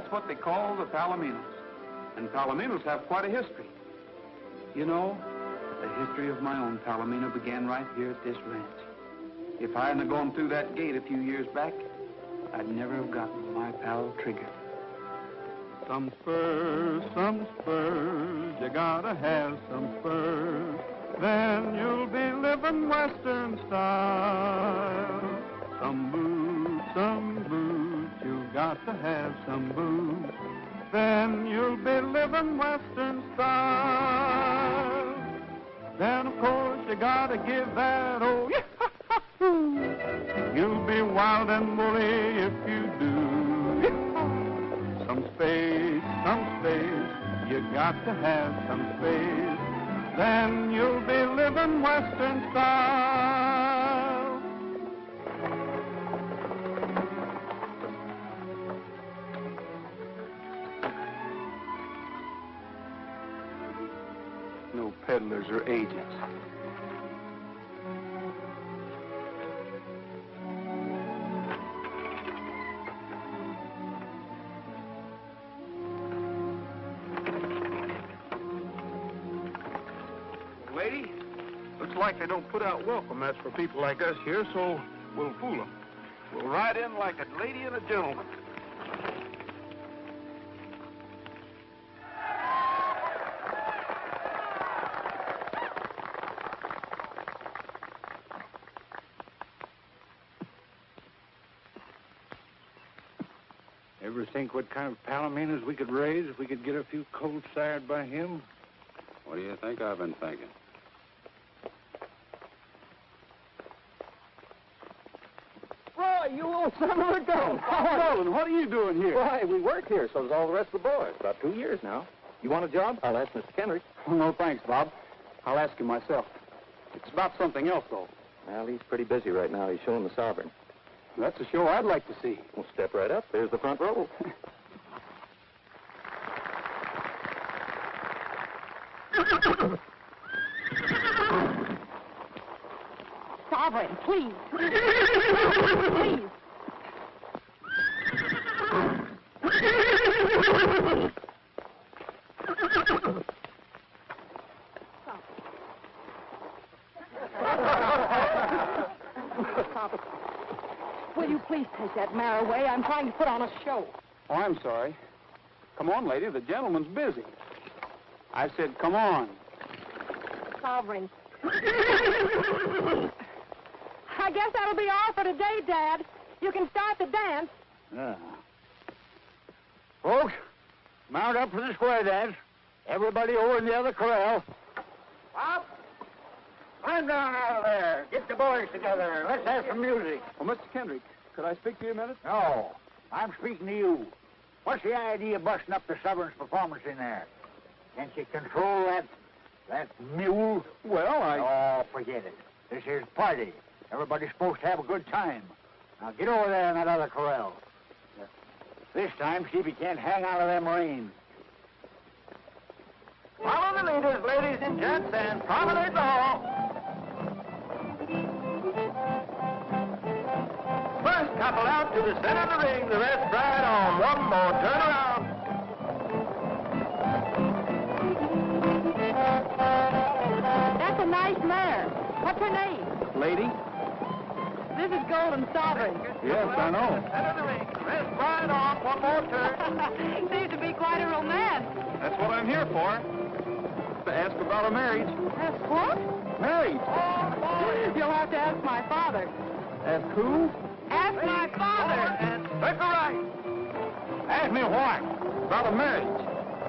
That's what they call the Palominos. And Palominos have quite a history. You know, the history of my own Palomino began right here at this ranch. If I hadn't gone through that gate a few years back, I'd never have gotten my pal Trigger. Some spurs, you gotta have some spurs. Then you'll be living Western style. Some boots, you got to have some boots. Then you'll be living Western style. Then, of course, you gotta give that old yahoo. You'll be wild and woolly if you do. Some space, you got to have some space. Then you'll be living Western style. No peddlers or agents. Lady, looks like they don't put out welcome mats for people like us here, so we'll fool them. We'll ride in like a lady and a gentleman. Ever think what kind of palominos we could raise if we could get a few colts sired by him? What do you think I've been thinking? Roy, you old son of a gun! Nolan, what are you doing here? Why, we work here, so does all the rest of the boys. About 2 years now. You want a job? I'll ask Mr. Kendrick. Oh, no, thanks, Bob. I'll ask him myself. It's about something else, though. Well, he's pretty busy right now. He's showing the Sovereign. That's a show I'd like to see. Well, step right up. There's the front row. Sovereign, please. Please. Will you please take that mare away? I'm trying to put on a show. Oh, I'm sorry. Come on, lady. The gentleman's busy. I said, come on. Sovereign. I guess that'll be all for today, Dad. You can start the dance. Folks, mount up for the square dance. Everybody over in the other corral. Up! Climb down out of there. Get the boys together. Let's have some music. Oh, Mr. Kendrick, could I speak to you a minute? No, I'm speaking to you. What's the idea of busting up the Sovereign's performance in there? Can't you control that mule? Well, Oh, forget it. This here's a party. Everybody's supposed to have a good time. Now get over there in that other corral. This time, see if you can't hang out of them reins. Follow the leaders, ladies and gents, and promenade the hall. First couple out to the center of the ring, the rest ride on. One more turn around. That's a nice mare. What's her name? lady? This is Golden Sovereign. Yes, I know. Center of the ring. Rest right off. One more turn. Seems to be quite a romance. That's what I'm here for. To ask about a marriage. Ask what? Marriage. You'll have to ask my father. Ask who? Ask my father. That's all right. Ask me what? About a marriage.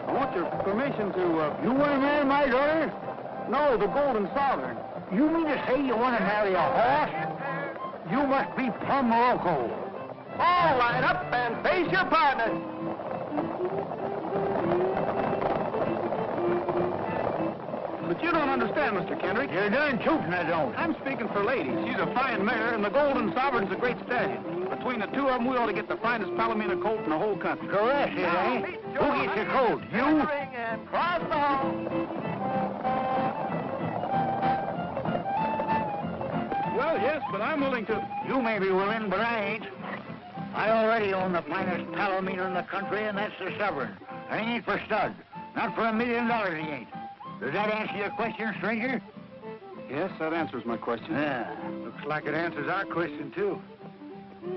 I want your permission to, You want to marry my daughter? No, the Golden Sovereign. You mean to say you want to marry a horse? You must be plumb loco. All line up and face your partner. But you don't understand, Mr. Kendrick. You're doing tootin', I don't. I'm speaking for ladies. She's a fine mare, and the Golden Sovereign's a great stallion. Between the two of them, we ought to get the finest Palomino colt in the whole country. Correct, it ain't. Who gets your coat? You? Cross the hall. Well, yes, but I'm willing to. You may be willing, but I ain't. I already own the finest palomino in the country, and that's the Sovereign. And he ain't for stud. Not for $1 million, he ain't. Does that answer your question, stranger? Yes, that answers my question. Yeah. Looks like it answers our question, too.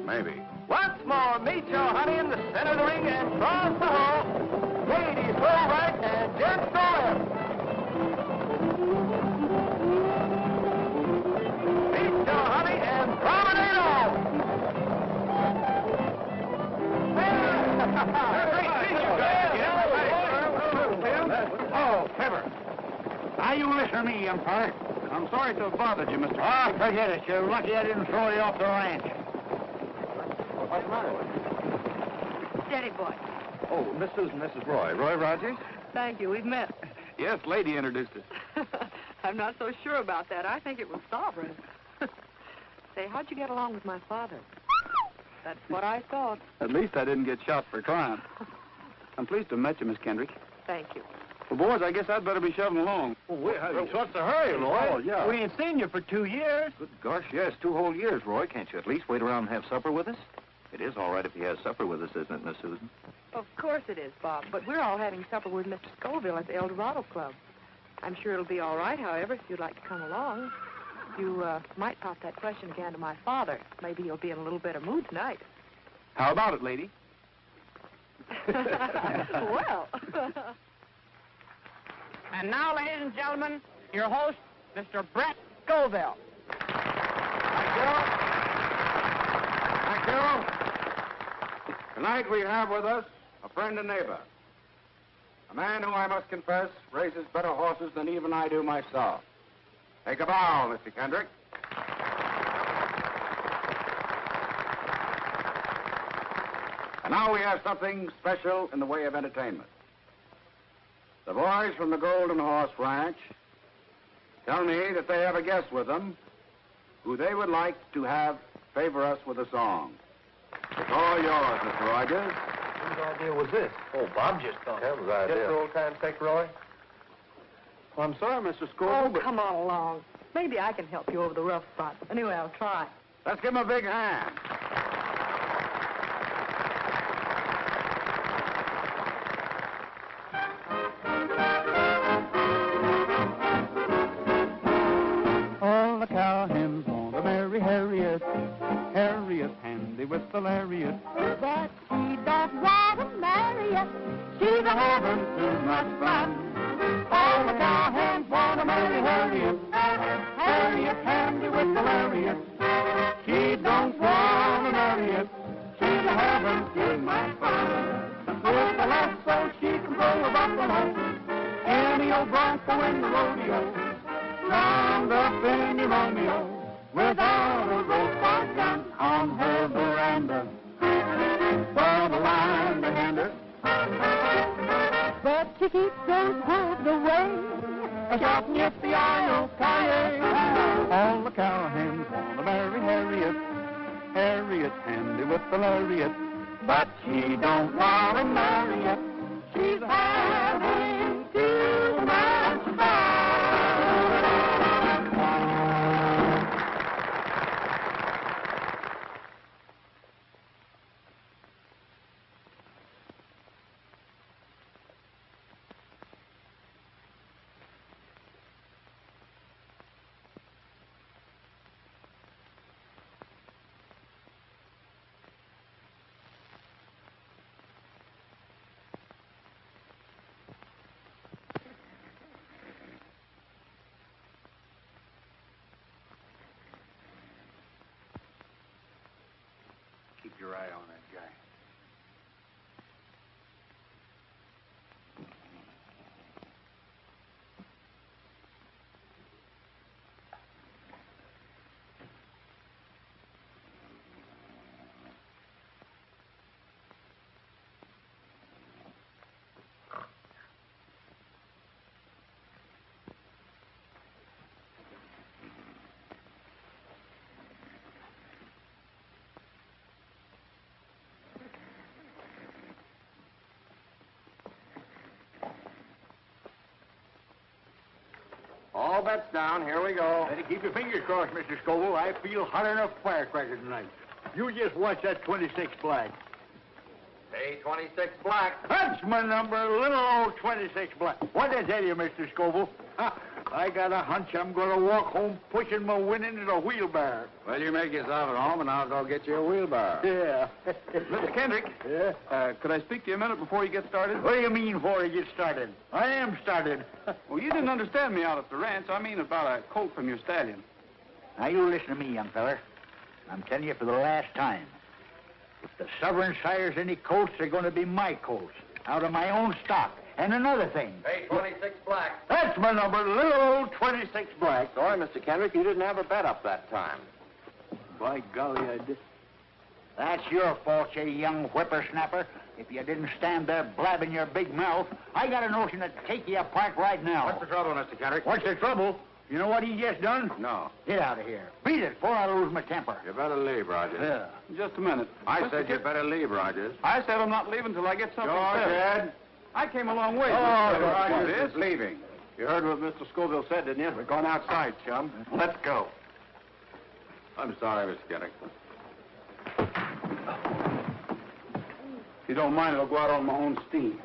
Maybe. Once more, meet your honey in the center of the ring and cross the hole. Ladies, go right and gents, go left. Meet your honey and promenade on. Oh, Pepper. Now you listen to me, umpire. I'm sorry to have bothered you, Mr. Oh, forget it. You're lucky I didn't throw you off the ranch. What's the matter with you? Steady, boy. Oh, Mrs. and Mrs. Roy. Roy Rogers? Thank you. We've met. Yes, lady introduced us. I'm not so sure about that. I think it was Sovereign. Say, how'd you get along with my father? That's what I thought. At least I didn't get shot for crime. I'm pleased to have met you, Miss Kendrick. Thank you. Well, boys, I guess I'd better be shoving along. What's the hurry, Roy? Oh, yeah. We ain't seen you for 2 years. Good gosh, yes, 2 whole years, Roy. Can't you at least wait around and have supper with us? It is all right if he has supper with us, isn't it, Miss Susan? Of course it is, Bob. But we're all having supper with Mr. Skoville at the El Dorado Club. I'm sure it'll be all right, however, if you'd like to come along. You might pop that question again to my father. Maybe he'll be in a little better mood tonight. How about it, lady? Well. And now, ladies and gentlemen, your host, Mr. Brett Skoville. Thank you. Tonight we have with us a friend and neighbor. A man who, I must confess, raises better horses than even I do myself. Take a bow, Mr. Kendrick. And now we have something special in the way of entertainment. The boys from the Golden Horse Ranch tell me that they have a guest with them who they would like to have favor us with a song. It's all yours, Mr. Rogers. Whose idea was this? Oh, Bob just thought. That was idea. Just for old time's sake, Roy. Well, I'm sorry, Mr. Oh, Skoville, but come on along. Maybe I can help you over the rough spot. Anyway, I'll try. let's give him a big hand. All the cowhands want to marry Harriet. Harriet handy with the lariat. But she don't want to marry you. She's a having Too much fun. All the cowhands want to marry Harriet. Harriet handy with the lariat. She don't want to marry it. She's a having too much fun. With the lasso she can pull a buffalo. Any old bronco in the rodeo. Round up in your Romeo without a rope or gun on her veranda. For the line to hand her. But she keeps those hooves away. Shouting yippee-yi-yo-ki-yay. All the cowhands want to marry Harriet. Harriet's handy with the lariat. But she don't want to marry it. She's having too much fun. Keep your eye on that guy. All bets down. Here we go. Better keep your fingers crossed, Mr. Skoville. I feel hotter than a firecracker tonight. You just watch that 26 black. Pay 26 black. That's my number, little old 26 black. What did I tell you, Mr. Skoville? I got a hunch I'm going to walk home pushing my winnings in a wheelbarrow. Well, you make yourself at home, and I'll go get you a wheelbarrow. Yeah. Mr. Kendrick. Yeah? Could I speak to you a minute before you get started? What do you mean before you get started? I am started. Well, you didn't understand me out at the ranch. I mean about a colt from your stallion. Now, you listen to me, young feller. I'm telling you for the last time. If the sovereign sires any colts, they're going to be my colts, out of my own stock. And another thing. Pay 26 black. That's my number, little old 26 black. Sorry, Mr. Kendrick, you didn't have a bet up that time. By golly, I did. That's your fault, you young whippersnapper. If you didn't stand there blabbing your big mouth, I got a notion to take you apart right now. What's the trouble, Mr. Kendrick? What's the trouble? You know what he just done? No. Get out of here. Beat it before I lose my temper. You better leave, Rogers. Yeah. Just a minute. I Mr. said you better leave, Rogers. I said I'm not leaving till I get something said. Ed. I came a long way. Oh, Mr. Rogers is leaving. You heard what Mr. Skoville said, didn't you? We're going outside, chum. Let's go. I'm sorry, Mr. Kendrick. If you don't mind, I'll go out on my own steam.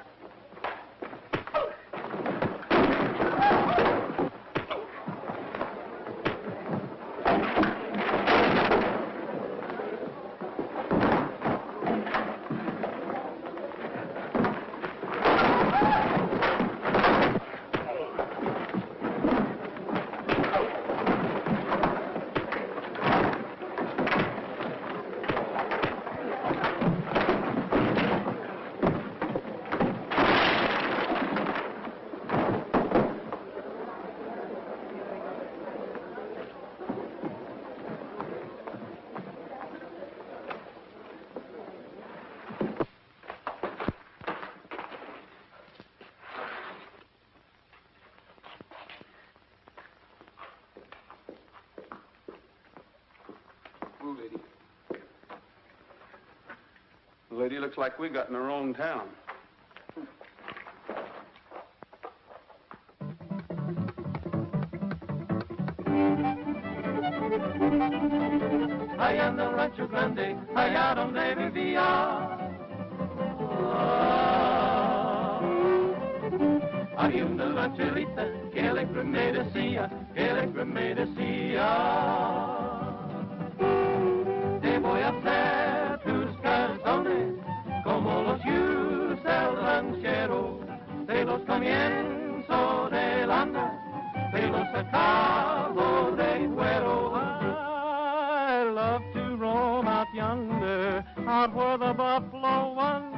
Lady. The lady looks like we got in the wrong town. Allá en el Rancho Grande, allá donde vivía. Había una rancherita que alegre me decía, te voy a hacer tus calzones como los yus del ranchero, de los comienzo del andar, de los acabo de cuero. I love to roam out yonder, out where the buffalo wander.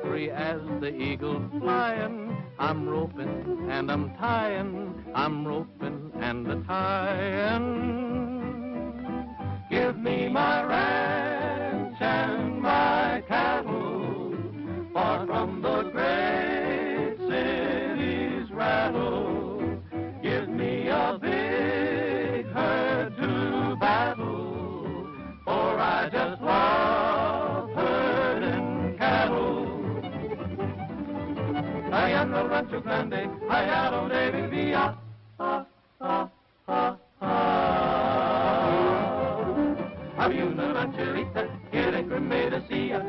Free as the eagle flying, I'm roping and I'm tying, I'm roping and a tying. Give me my ranch and my cattle, far from the great city's rattle. Give me a big herd to battle, for I just love herding cattle. Allá en el Rancho Grande, allá donde vivía. Había una rancherita que alegre me decía,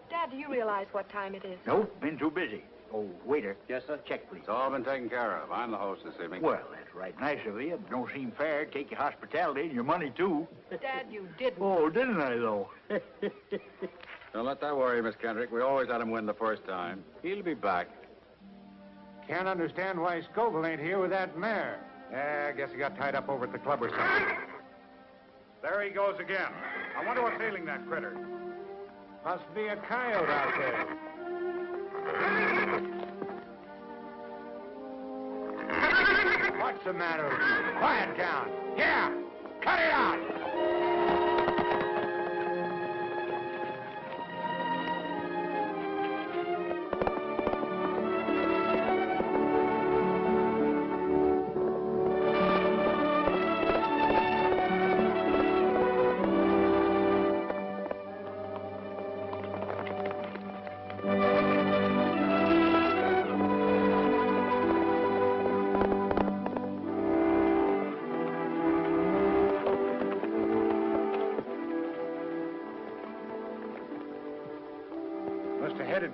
Dad, do you realize what time it is? Nope, been too busy. Oh, waiter. Yes, sir? Check, please. It's all been taken care of. I'm the host this evening. Well, that's right nice of you. But don't seem fair. Take your hospitality and your money, too. Dad, you didn't. Oh, didn't I, though? Don't let that worry you, Miss Kendrick. We always had him win the first time. He'll be back. Can't understand why Skoville ain't here with that mare. Yeah, I guess he got tied up over at the club or something. There he goes again. I wonder what's ailing that critter. Must be a coyote out there. What's the matter with you? Quiet down. Yeah, cut it out.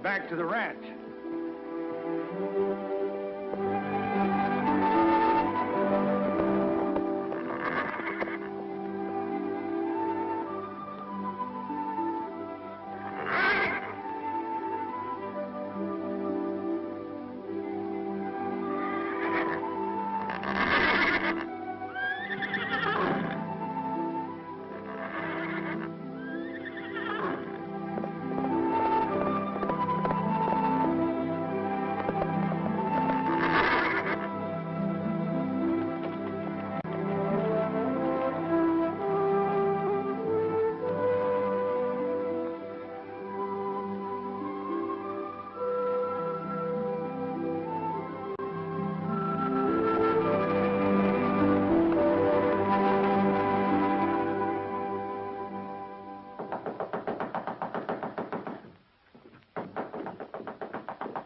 back to the ranch.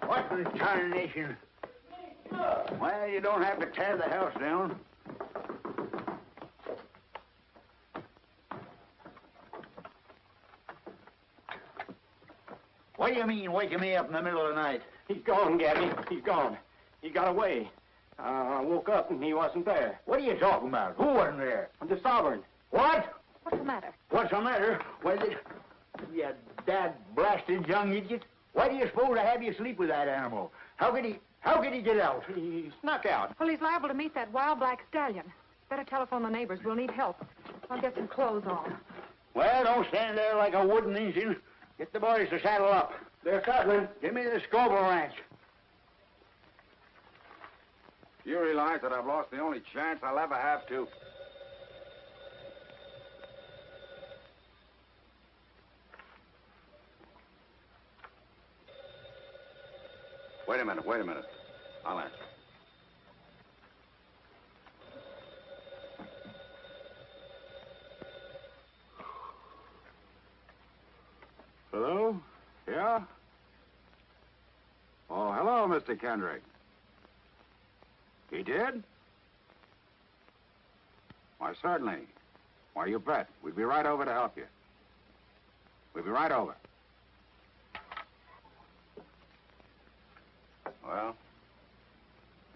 What in tarnation? Well, you don't have to tear the house down. What do you mean, waking me up in the middle of the night? He's gone, Gabby. He's gone. He got away. I woke up and he wasn't there. What are you talking about? Who wasn't there? The sovereign. What? What's the matter? What's the matter? Why, you dad-blasted young idiot. Why do you suppose I have you sleep with that animal? How could he get out? He snuck out. Well, he's liable to meet that wild black stallion. Better telephone the neighbors. We'll need help. I'll get some clothes on. Well, don't stand there like a wooden engine. Get the boys to saddle up. They're settling. Give me the Skoville ranch. You realize that I've lost the only chance I'll ever have to. Wait a minute. I'll answer. Hello? Yeah? Oh, hello, Mr. Kendrick. He did? Why, certainly. Why, you bet. We'd be right over to help you. We'll be right over. Well,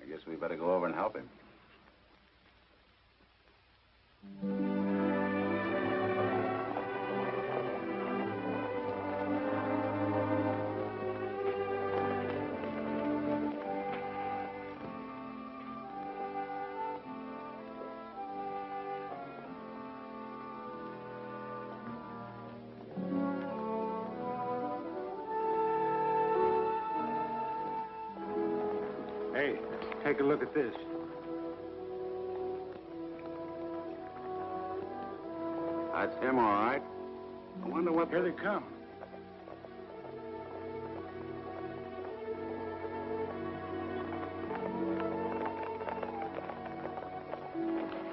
I guess we better go over and help him. Hey, take a look at this. That's him, all right. I wonder what... Here they come.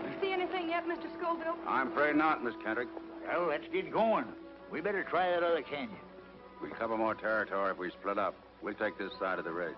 You see anything yet, Mr. Skoville? I'm afraid not, Miss Kendrick. Well, let's get going. We better try that other canyon. We cover more territory if we split up. We'll take this side of the ridge.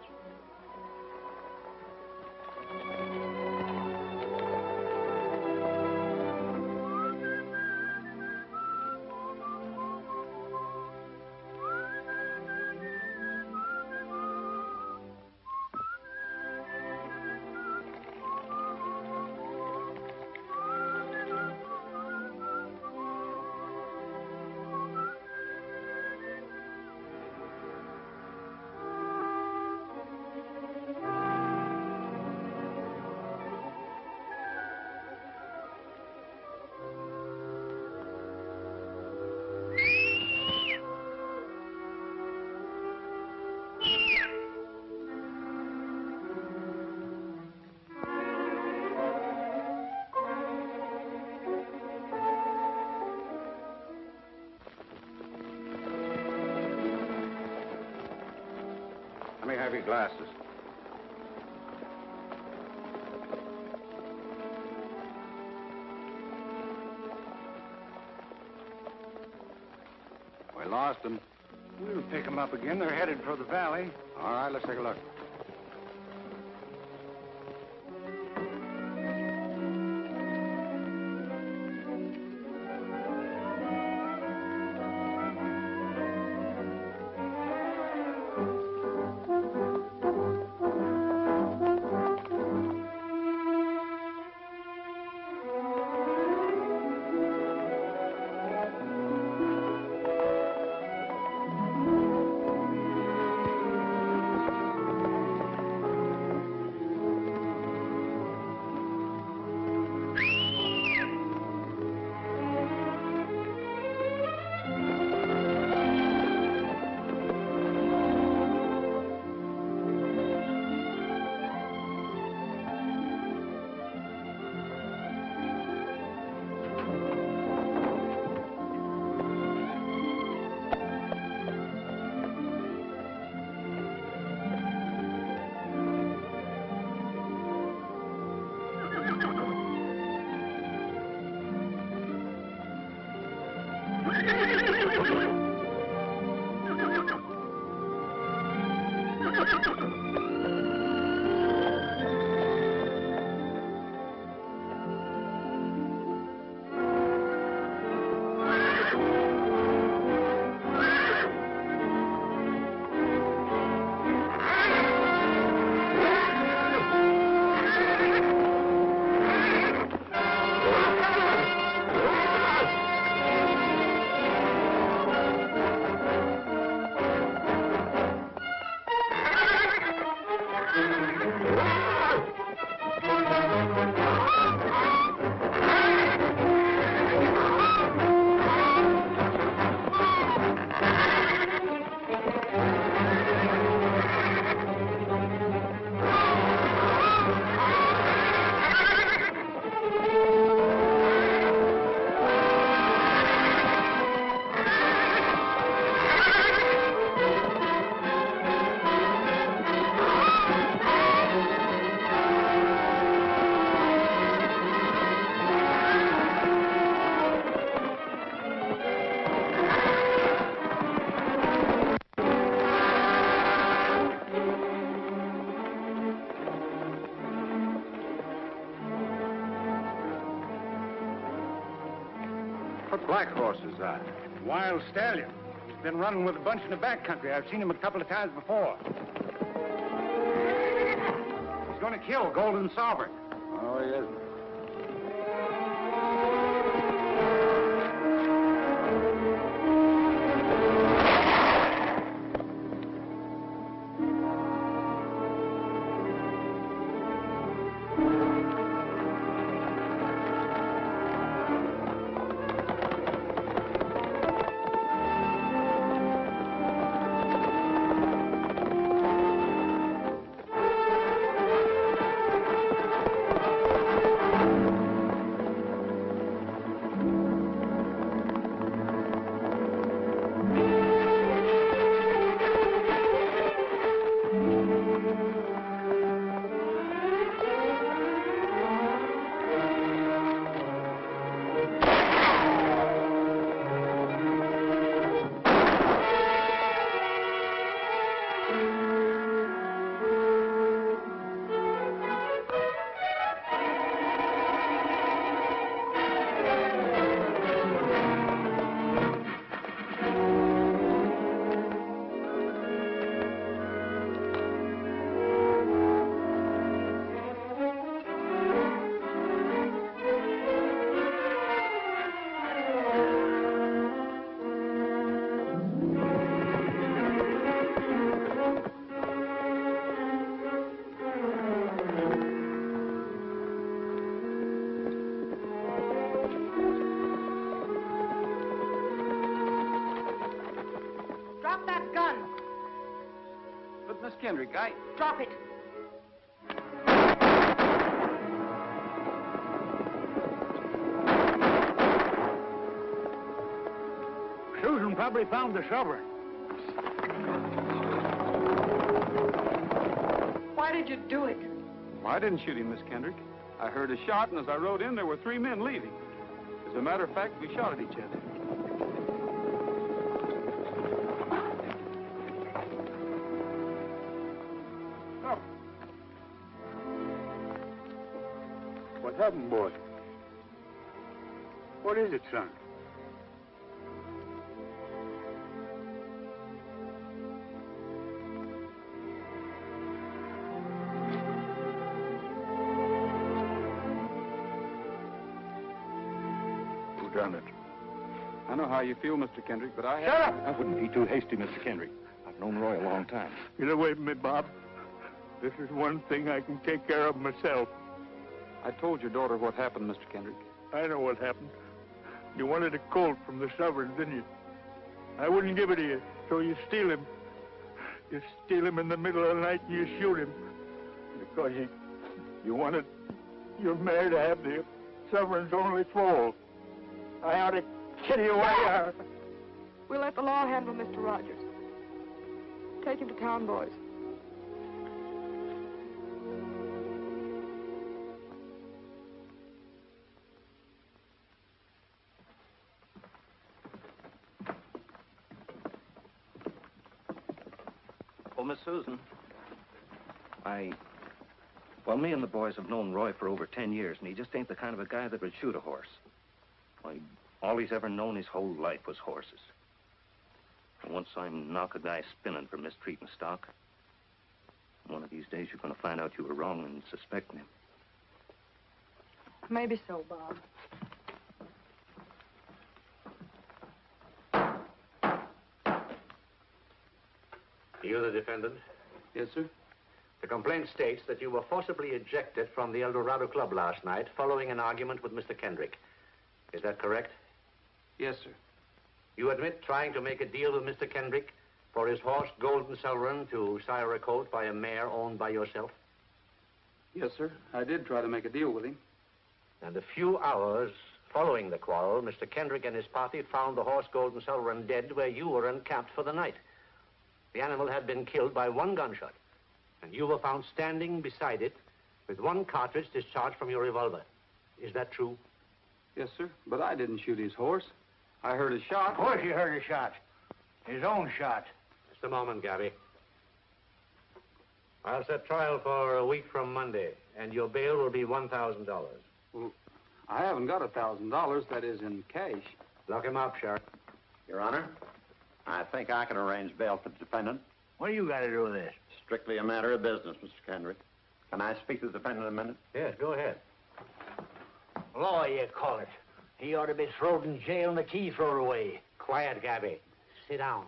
Let me have your glasses. We lost them. We'll pick them up again. They're headed for the valley. All right, let's take a look. What black horse is that? Wild stallion. He's been running with a bunch in the back country. I've seen him a couple of times before. He's going to kill Golden Sovereign. Oh, he isn't. Drop that gun. But, Miss Kendrick, Drop it. Susan probably found the sovereign. Why did you do it? Well, I didn't shoot him, Miss Kendrick. I heard a shot, and as I rode in, there were 3 men leaving. As a matter of fact, we shot at each other. What happened, boy? What is it, son? Who done it? I know how you feel, Mr. Kendrick, but I... Shut up! I wouldn't be too hasty, Mr. Kendrick. I've known Roy a long time. Get away from me, Bob. This is one thing I can take care of myself. I told your daughter what happened, Mr. Kendrick. I know what happened. You wanted a colt from the sovereign, didn't you? I wouldn't give it to you, so you steal him. You steal him in the middle of the night and you shoot him. Because you wanted your mare to have the sovereign's only foal. I ought to kill you away. We'll let the law handle Mr. Rogers. Take him to town, boys. Oh, Miss Susan. Well, me and the boys have known Roy for over 10 years, and he just ain't the kind of a guy that would shoot a horse. Why, all he's ever known his whole life was horses. And once I knock a guy spinning for mistreating stock, one of these days you're going to find out you were wrong in suspecting him. Maybe so, Bob. You the defendant? Yes, sir. The complaint states that you were forcibly ejected from the El Dorado Club last night following an argument with Mr. Kendrick. Is that correct? Yes, sir. You admit trying to make a deal with Mr. Kendrick for his horse, Golden Sovereign, to sire a colt by a mare owned by yourself? Yes, sir. I did try to make a deal with him. And a few hours following the quarrel, Mr. Kendrick and his party found the horse, Golden Sovereign, dead where you were encamped for the night. The animal had been killed by 1 gunshot, and you were found standing beside it with 1 cartridge discharged from your revolver. Is that true? Yes, sir. But I didn't shoot his horse. I heard a shot. Of course you heard a shot. His own shot. Just a moment, Gabby. I'll set trial for a week from Monday, and your bail will be $1,000. Well, I haven't got $1,000, that is, in cash. Lock him up, Sheriff. Your Honor, I think I can arrange bail for the defendant. What do you got to do with this? Strictly a matter of business, Mr. Kendrick. Can I speak to the defendant a minute? Yes, go ahead. Law, you call it. He ought to be thrown in jail and the key thrown away. Quiet, Gabby. Sit down.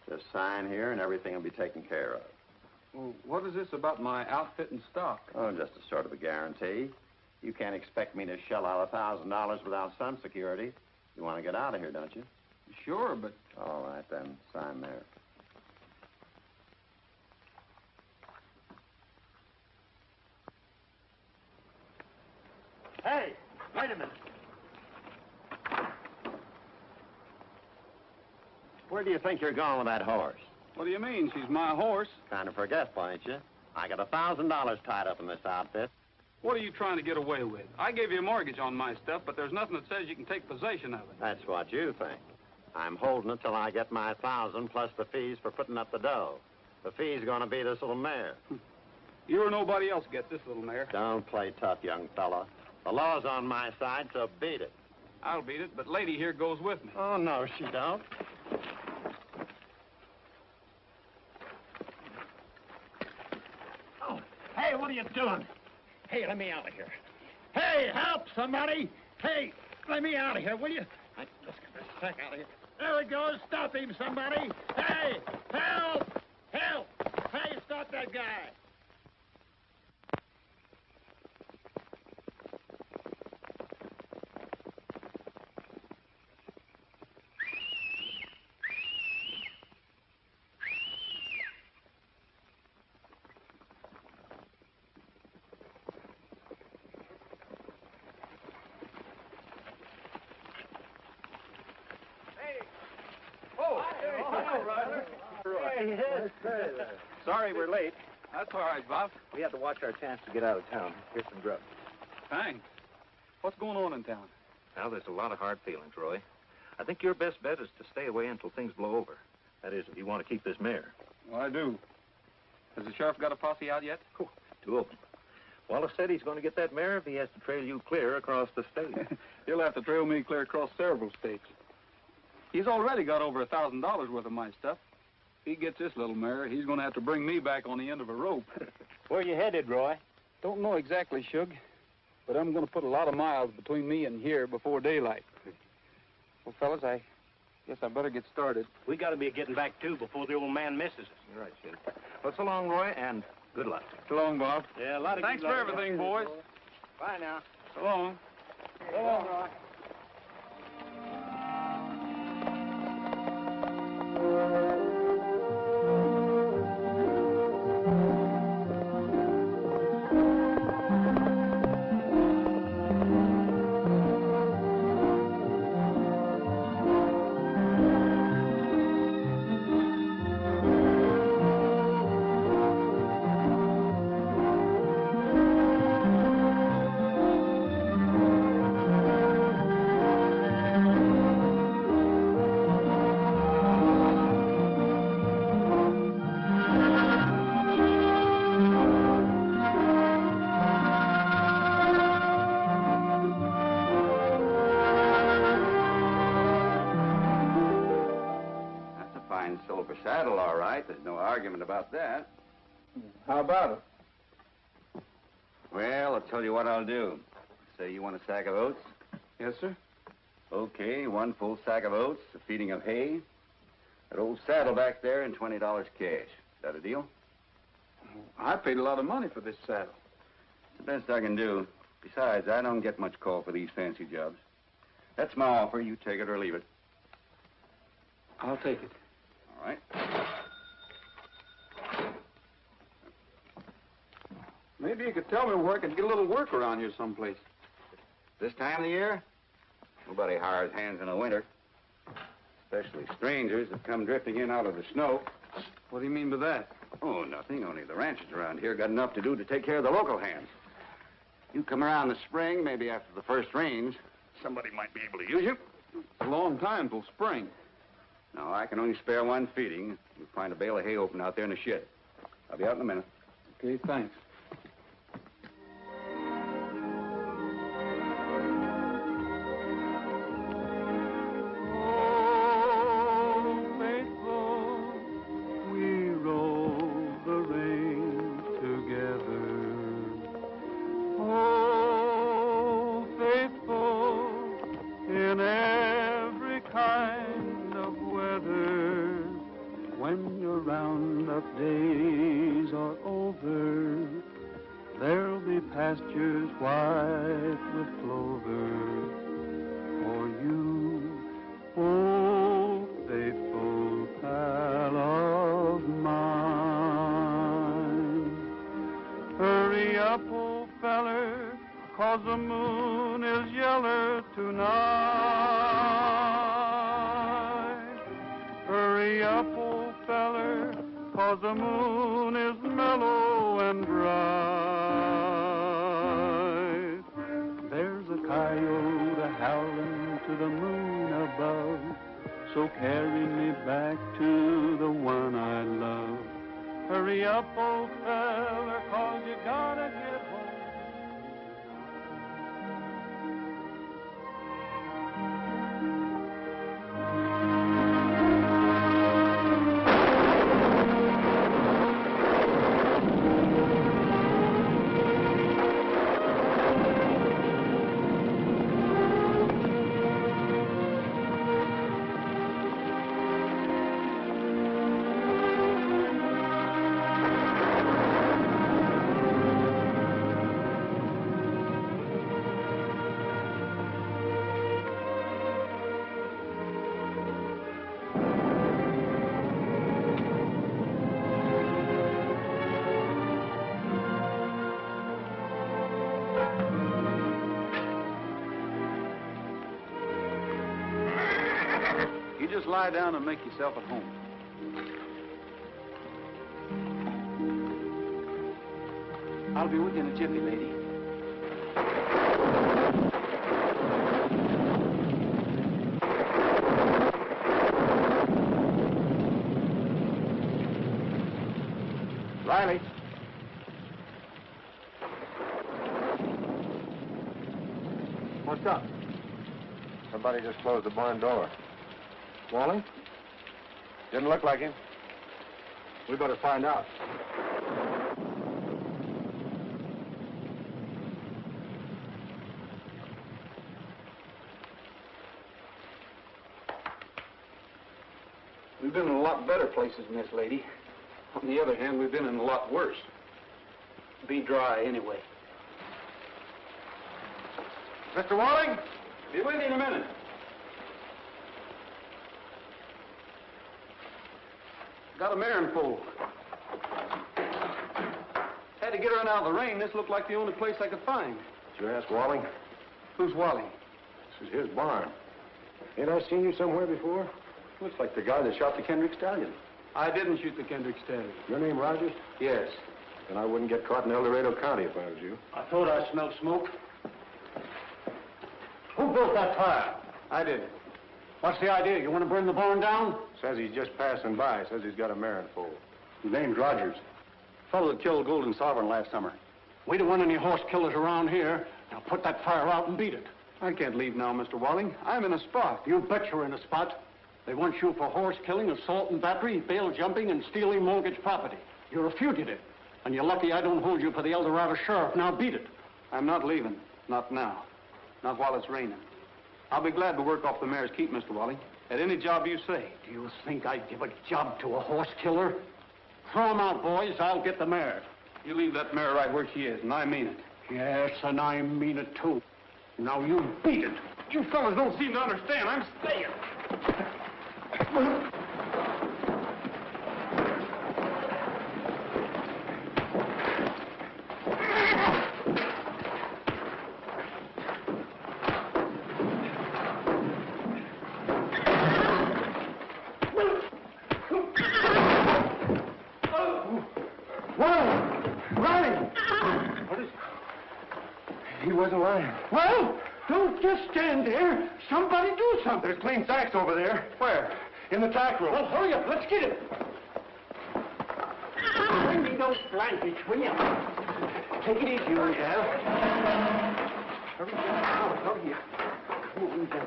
Just sign here and everything will be taken care of. Well, what is this about my outfit and stock? Oh, just a sort of a guarantee. You can't expect me to shell out $1,000 without some security. You want to get out of here, don't you? Sure, but... All right, then. Sign there. Hey, wait a minute. Where do you think you're going with that horse? What do you mean? She's my horse. Kind of forgetful, ain't you? I got $1,000 tied up in this outfit. What are you trying to get away with? I gave you a mortgage on my stuff, but there's nothing that says you can take possession of it. That's what you think. I'm holding it till I get my 1,000 plus the fees for putting up the dough. The fee's gonna be this little mare. You or nobody else gets this little mare. Don't play tough, young fella. The law's on my side, so beat it. I'll beat it, but lady here goes with me. Oh, no, she don't. Oh, hey, what are you doing? Hey, let me out of here. Hey, help, somebody. Hey, let me out of here, will you? Let's get this sack out of here. There it goes. Stop him, somebody. Hey, help! Help! Hey, stop that guy. Sorry we're late. That's all right, Bob. We had to watch our chance to get out of town. Here's some grub. Thanks. What's going on in town? Now, there's a lot of hard feelings, Roy. I think your best bet is to stay away until things blow over. That is, if you want to keep this mare. Well, I do. Has the sheriff got a posse out yet? Oh, 2 of them. Wallace said he's going to get that mare if he has to trail you clear across the state. He'll have to trail me clear across several states. He's already got over $1,000 worth of my stuff. If he gets this little mare, he's going to have to bring me back on the end of a rope. Where you headed, Roy? Don't know exactly, Shug, but I'm going to put a lot of miles between me and here before daylight. Well, fellas, I guess I better get started. We got to be getting back, too, before the old man misses us. You're right, Sid. Well, so long, Roy, and good luck. So long, Bob. Yeah, a lot of Thanks good for luck. everything, boys. Bye now. So long. So long, Roy. Silver saddle, all right. There's no argument about that. How about it? Well, I'll tell you what I'll do. Say you want a sack of oats? Yes, sir. Okay, 1 full sack of oats, a feeding of hay, that old saddle back there, and $20 cash. Is that a deal? I paid a lot of money for this saddle. It's the best I can do. Besides, I don't get much call for these fancy jobs. That's my offer. You take it or leave it. I'll take it. All right. Maybe you could tell me where I could get a little work around here someplace. This time of the year, nobody hires hands in the winter. Especially strangers that come drifting in out of the snow. What do you mean by that? Oh, nothing. Only the ranchers around here got enough to do to take care of the local hands. You come around the spring, maybe after the first rains, somebody might be able to use you. It's a long time till spring. No, I can only spare 1 feeding. You'll find a bale of hay open out there in the shed. I'll be out in a minute. Okay, thanks. pastures white with clover. For you, oh faithful pal of mine. Hurry up, old feller, 'cause the moon is yeller tonight. Hurry up, old feller, 'cause the moon is mellow and bright. There's a coyote howling to the moon above, so carry me back to the one I love. Hurry up, old feller, 'cause you gotta get home. You just lie down and make yourself at home. I'll be with you in a jiffy, lady. Riley. What's up? Somebody just closed the barn door. Walling? Didn't look like him. We better find out. We've been in a lot better places than this, lady. On the other hand, we've been in a lot worse. Be dry, anyway. Mr. Walling? Be with you in a minute. Got a mare in foal. Had to get her in out of the rain. This looked like the only place I could find. Did you ask Walling? Who's Wally? This is his barn. Ain't I seen you somewhere before? Looks like the guy that shot the Kendrick stallion. I didn't shoot the Kendrick stallion. Your name Rogers? Yes. Then I wouldn't get caught in El Dorado County if I was you. I thought I smelled smoke. Who built that fire? I did. What's the idea? You want to burn the barn down? Says he's just passing by. Says he's got a mare in foal. His name's Rogers. Fellow that killed Golden Sovereign last summer. We don't want any horse killers around here. Now put that fire out and beat it. I can't leave now, Mr. Walling. I'm in a spot. You bet you're in a spot. They want you for horse killing, assault and battery, bail jumping, and stealing mortgage property. You're a fugitive. And you're lucky I don't hold you for the El Dorado sheriff. Now beat it. I'm not leaving. Not now. Not while it's raining. I'll be glad to work off the mare's keep, Mr. Walling. At any job you say. Do you think I'd give a job to a horse killer? Throw 'em out, boys. I'll get the mare. You leave that mare right where she is, and I mean it. Yes, and I mean it, too. Now you beat it. You fellas don't seem to understand. I'm staying. He wasn't lying. Well, don't just stand there. Somebody do something. There's clean sacks over there. Where? In the tack room. Well, hurry up. Let's get it. Bring me those blankets, will you? Take it easy, old gal. Hurry up. Hurry up. Come on, down.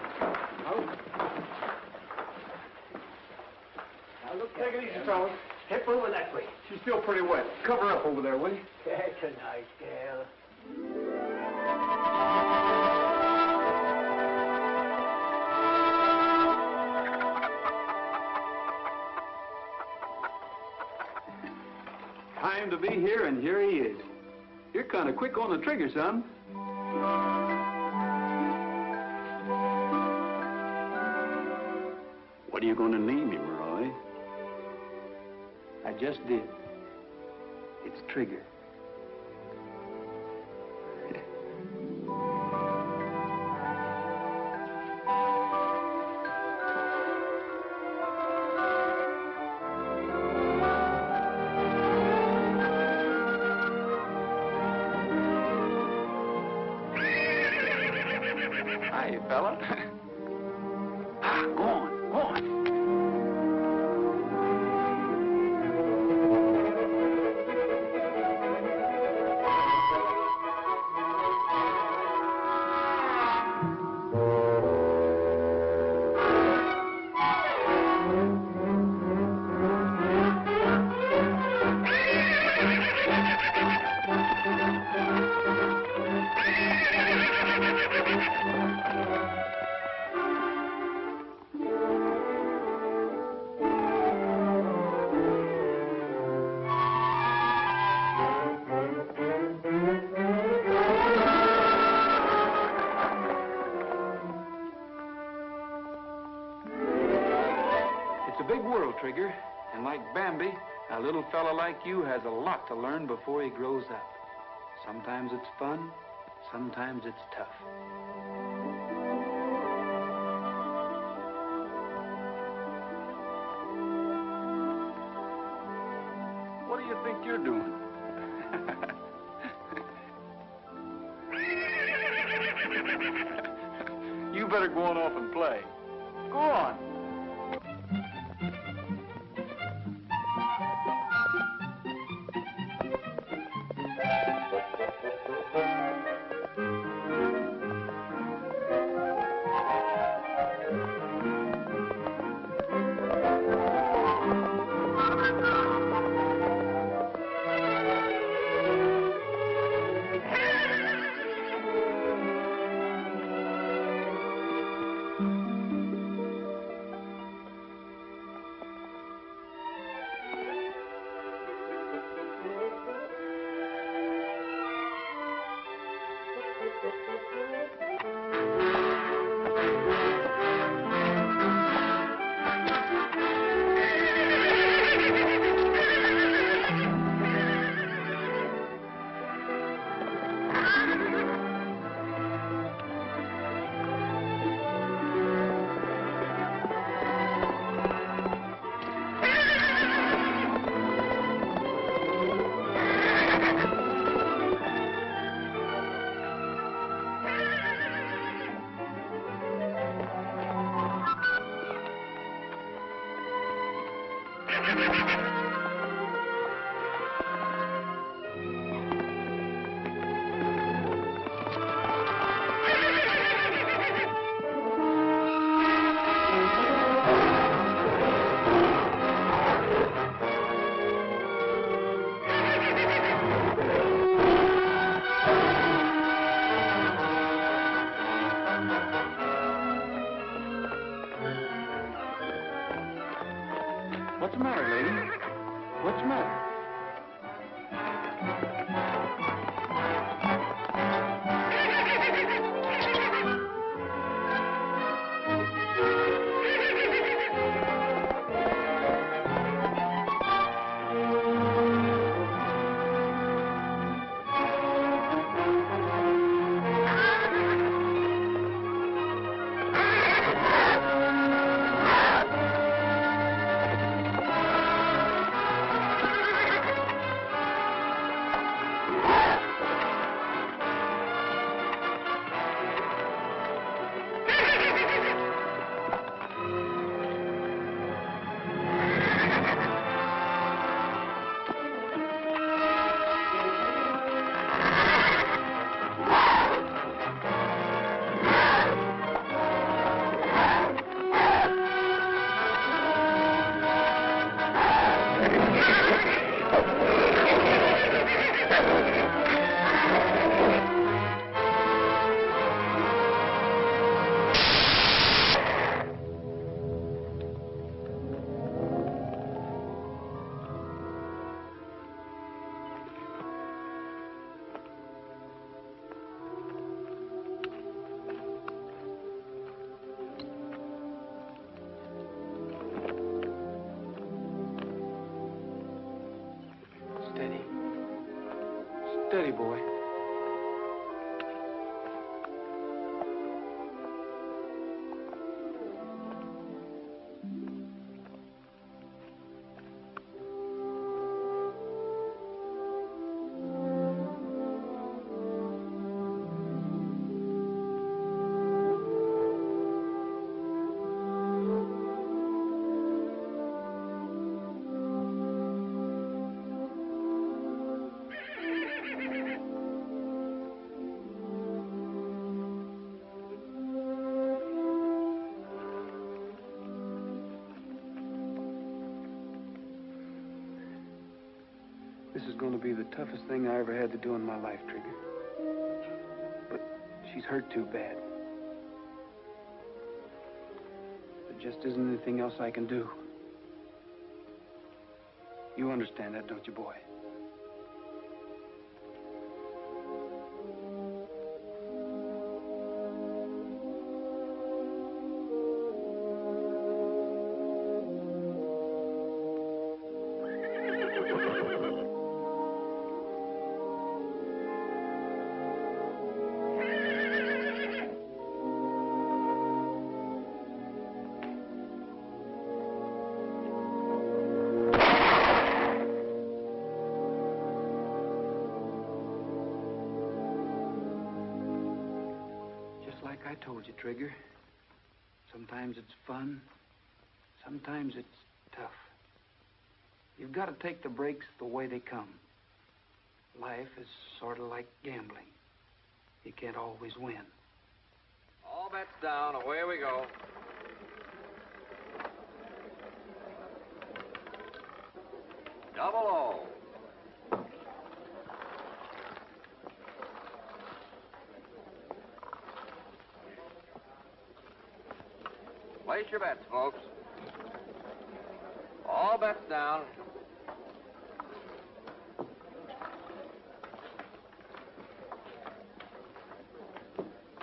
Now, look, take it easy, fellas. Step over that way. She's still pretty wet. Cover her up over there, will you? That's a nice gal. Time to be here, and here he is. Here kind of quick on the trigger, son. What are you going to name him, Roy? I just did. It's Trigger. Hi, fella. Go on, go on. It's a big world, Trigger. And like Bambi, a little fella like you has a lot to learn before he grows up. Sometimes it's fun, sometimes it's tough. What do you think you're doing? You better go on off and play. Go on. Steady, boy. This is going to be the toughest thing I ever had to do in my life, Trigger. But she's hurt too bad. There just isn't anything else I can do. You understand that, don't you, boy? Like I told you, Trigger. Sometimes it's fun. Sometimes it's tough. You've got to take the breaks the way they come. Life is sort of like gambling. You can't always win. All bets down. Away we go. Double O. Place your bets, folks. All bets down.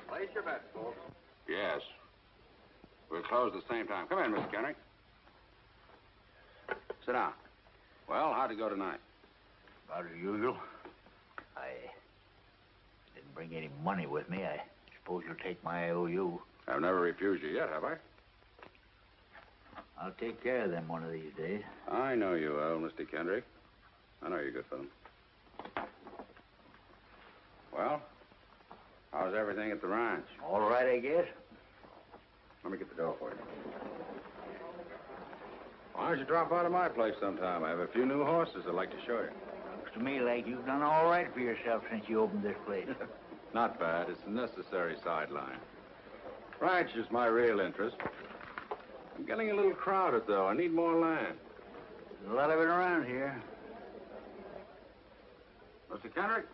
Place your bets, folks. Yes. We'll close at the same time. Come in, Mr. Kendrick. Sit down. Well, how'd it go tonight? About as usual. I didn't bring any money with me. I suppose you'll take my IOU. I've never refused you yet, have I? I'll take care of them one of these days. I know you will, Mr. Kendrick. I know you're good for them. Well, how's everything at the ranch? All right, I guess. Let me get the door for you. Why don't you drop out of my place sometime? I have a few new horses I'd like to show you. Looks to me like you've done all right for yourself since you opened this place. Not bad. It's a necessary sideline. Ranch is my real interest. I'm getting a little crowded, though. I need more land. There's a lot of it around here. Mr. Kendrick,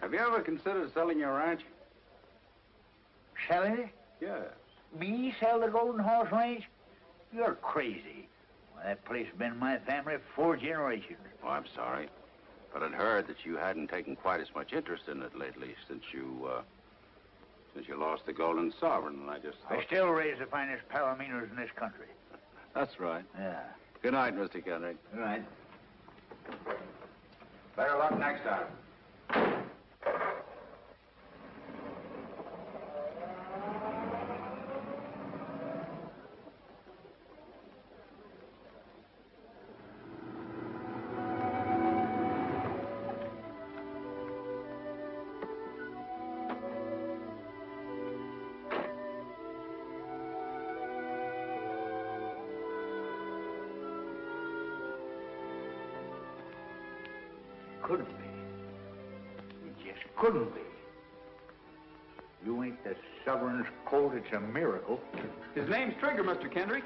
have you ever considered selling your ranch? Selling it? Yes. Me sell the Golden Horse Range? You're crazy. Well, that place has been in my family for 4 generations. Oh, I'm sorry. But I'd heard that you hadn't taken quite as much interest in it lately since you lost the Golden Sovereign, and I just thought... I still raise the finest palominos in this country. That's right. Yeah. Good night, Mr. Kendrick. Good night. Better luck next time. Couldn't be. It just couldn't be. You ain't the sovereign's colt, it's a miracle. His name's Trigger, Mr. Kendrick.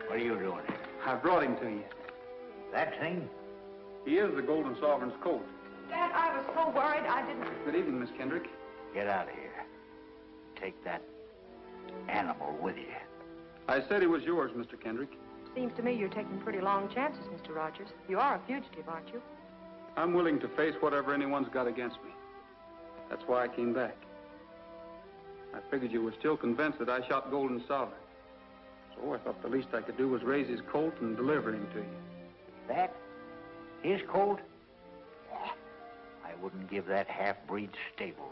What are you doing here? I brought him to you. That thing? He is the Golden Sovereign's colt. Dad, I was so worried I didn't... Good evening, Miss Kendrick. Get out of here. Take that animal with you. I said he was yours, Mr. Kendrick. Seems to me you're taking pretty long chances, Mr. Rogers. You are a fugitive, aren't you? I'm willing to face whatever anyone's got against me. That's why I came back. I figured you were still convinced that I shot Golden Sovereign. So I thought the least I could do was raise his colt and deliver him to you. That? His colt? I wouldn't give that half-breed stable room.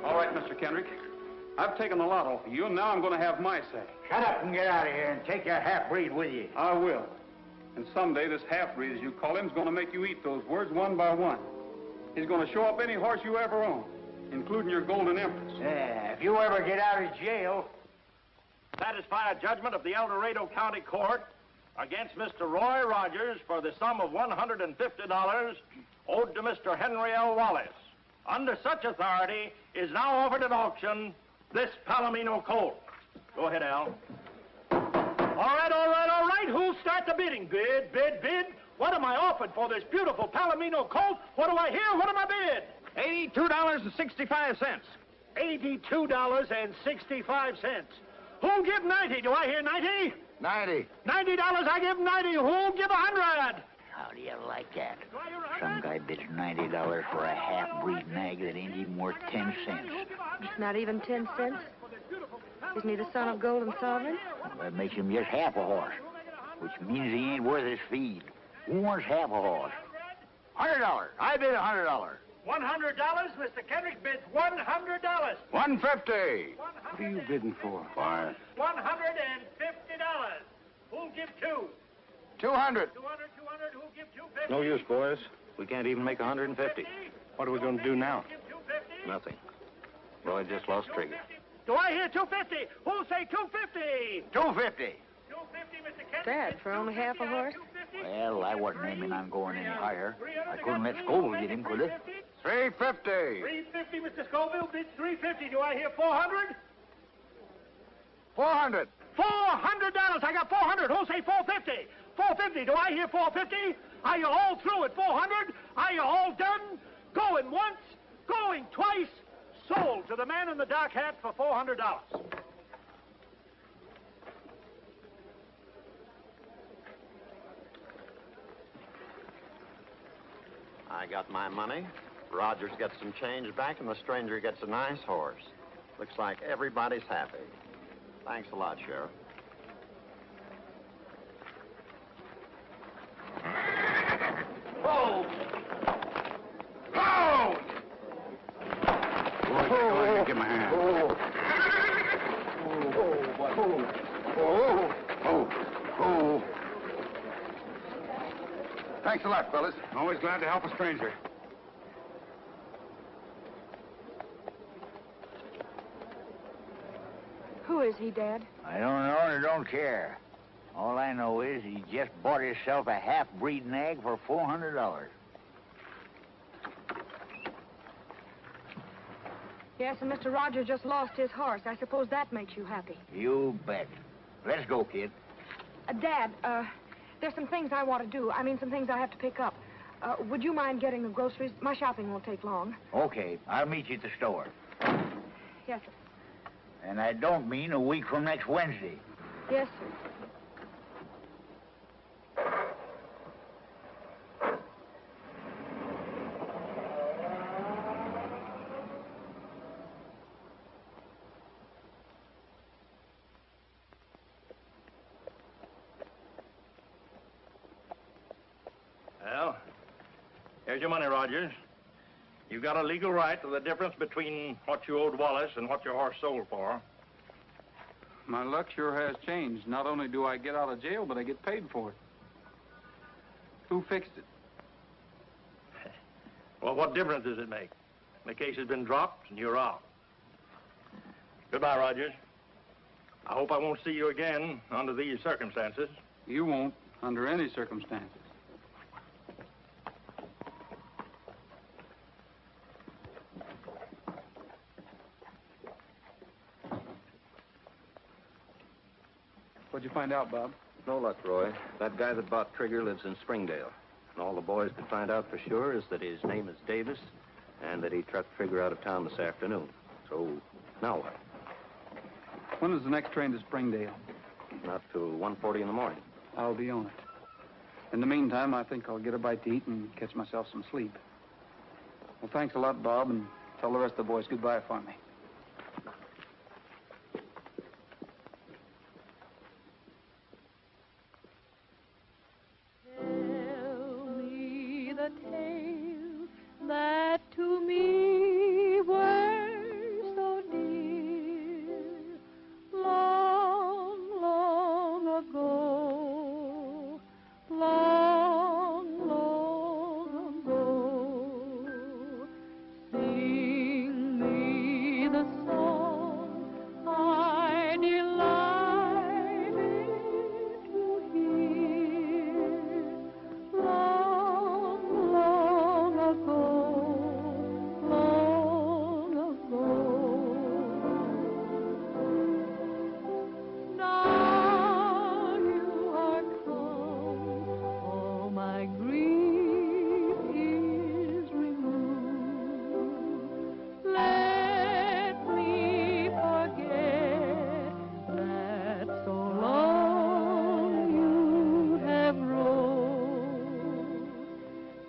All right, Mr. Kendrick. I've taken the lot off of you, and now I'm going to have my say. Shut up and get out of here and take your half-breed with you. I will. And someday this half-breed, as you call him, is going to make you eat those words one by one. He's going to show up any horse you ever own, including your Golden Empress. Yeah, if you ever get out of jail... Satisfy a judgment of the El Dorado County Court against Mr. Roy Rogers for the sum of $150 owed to Mr. Henry L. Wallace. Under such authority is now offered at auction this Palomino colt. Go ahead, Al. All right. Who'll start the bidding? Bid. What am I offered for this beautiful Palomino colt? What do I hear? What am I bid? $82.65. $82.65. Who'll give 90? Do I hear 90? 90. $90, I give 90. Who'll give 100? How do you like that? Some guy bids $90 for a half-breed nag that ain't even worth 10 cents. Not even 10 cents? Isn't he the son of Golden Sovereign? Well, that makes him just half a horse, which means he ain't worth his feed. Who wants half a horse? $100. I bid $100. $100? Mr. Kendrick bids $100. $150. What are you bidding for? Fine. $150. Who'll give two? 200. 200. Who'll give 250? No use, boys. We can't even make 150. What are we going to do now? Nothing. Roy just lost trigger. Do I hear 250? Who'll say 250? 250. 250, Mr. Kendrick. Dad, for only half a horse? Well, I wasn't aiming on going any higher. I couldn't let Skoville get him, could I? 350. 350, Mr. Skoville bids 350. Do I hear 400? 400. $400. I got 400. Who'll say 450? 450. Do I hear 450? Are you all through at 400? Are you all done? Going once, going twice. Sold to the man in the dark hat for $400. I got my money. Rogers gets some change back, and the stranger gets a nice horse. Looks like everybody's happy. Thanks a lot, Sheriff. Whoa! Oh! Boy, go ahead and give him a hand. Oh. Thanks a lot, fellas. Always glad to help a stranger. Who is he, Dad? I don't know and I don't care. All I know is he just bought himself a half-breed nag for $400. Yes, and Mr. Rogers just lost his horse. I suppose that makes you happy. You bet. Let's go, kid. Dad, there's some things I want to do. I mean, some things I have to pick up. Would you mind getting the groceries? My shopping won't take long. Okay, I'll meet you at the store. Yes, sir. And I don't mean a week from next Wednesday. Yes, sir. Well, here's your money, Rogers. You got a legal right to the difference between what you owed Wallace and what your horse sold for. My luck sure has changed. Not only do I get out of jail, but I get paid for it. Who fixed it? Well, what difference does it make? The case has been dropped and you're out. Goodbye, Rogers. I hope I won't see you again under these circumstances. You won't, under any circumstances. What'd you find out, Bob? No luck, Roy. That guy that bought Trigger lives in Springdale. And all the boys could find out for sure is that his name is Davis and that he trucked Trigger out of town this afternoon. So, now what? When is the next train to Springdale? Not till 1:40 in the morning. I'll be on it. In the meantime, I think I'll get a bite to eat and catch myself some sleep. Well, thanks a lot, Bob, and tell the rest of the boys goodbye for me. Tell me the tales that to me were so dear, long, long ago, long, long ago. Sing me the song I delighted to hear, long, long ago, long ago. Now you are come, all my grief is removed. Let me forget that so long you have roved.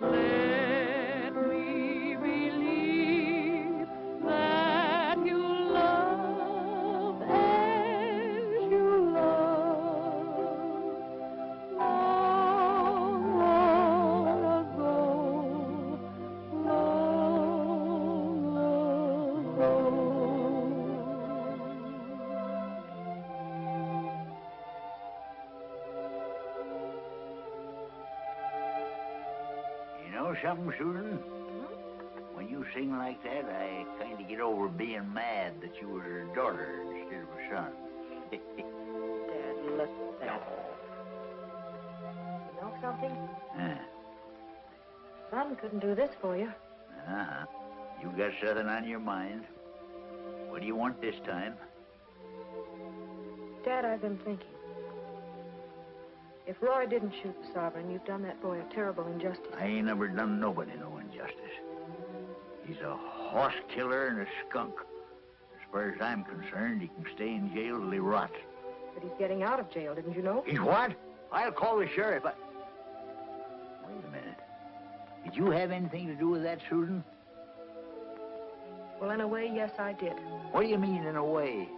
Let me believe that you love as you love long, long ago, long, long ago. You know something, Susan? When you sing like that, I kind of get over being mad that you were a daughter instead of a son. Dad, look at that. You know something? Son couldn't do this for you. Uh-huh. You got something on your mind. What do you want this time? Dad, I've been thinking. If Roy didn't shoot the Sovereign, you've done that boy a terrible injustice. I ain't never done nobody no injustice. He's a horse killer and a skunk. As far as I'm concerned, he can stay in jail till he rots. But he's getting out of jail, didn't you know? He's what? I'll call the sheriff. Wait a minute. Did you have anything to do with that, Susan? Well, in a way, yes, I did. What do you mean, in a way?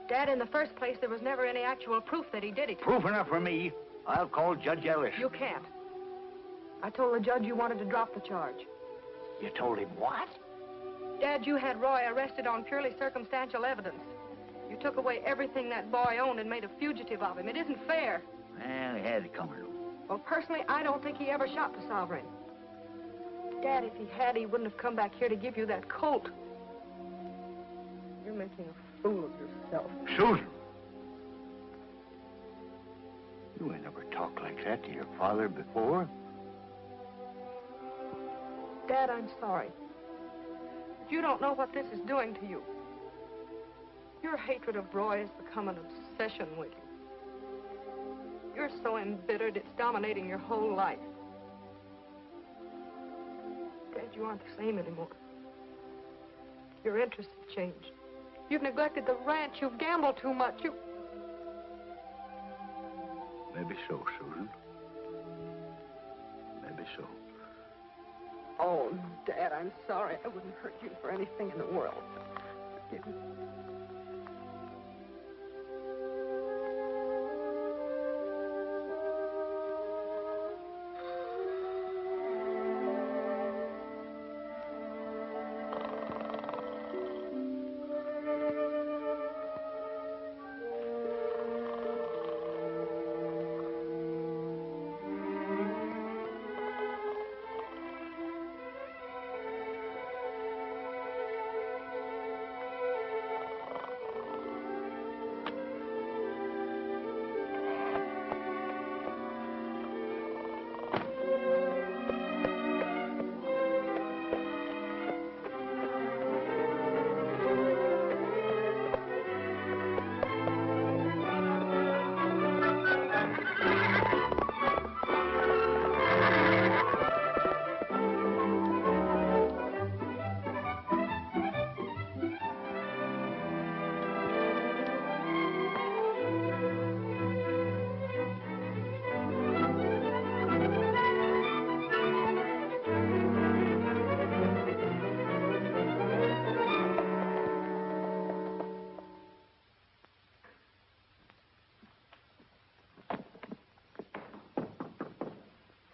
Dad, in the first place, there was never any actual proof that he did it. Proof enough for me. I'll call Judge Ellis. You can't. I told the judge you wanted to drop the charge. You told him what? Dad, you had Roy arrested on purely circumstantial evidence. You took away everything that boy owned and made a fugitive of him. It isn't fair. Well, he had it coming. Well, personally, I don't think he ever shot the Sovereign. Dad, if he had, he wouldn't have come back here to give you that colt. You're making a fool of yourself. Susan! You ain't never talked like that to your father before. Dad, I'm sorry. But you don't know what this is doing to you. Your hatred of Roy has become an obsession with you. You're so embittered, it's dominating your whole life. Dad, you aren't the same anymore. Your interests have changed. You've neglected the ranch. You've gambled too much. Maybe so, Susan. Maybe so. Oh, Dad, I'm sorry. I wouldn't hurt you for anything in the world. Forgive me.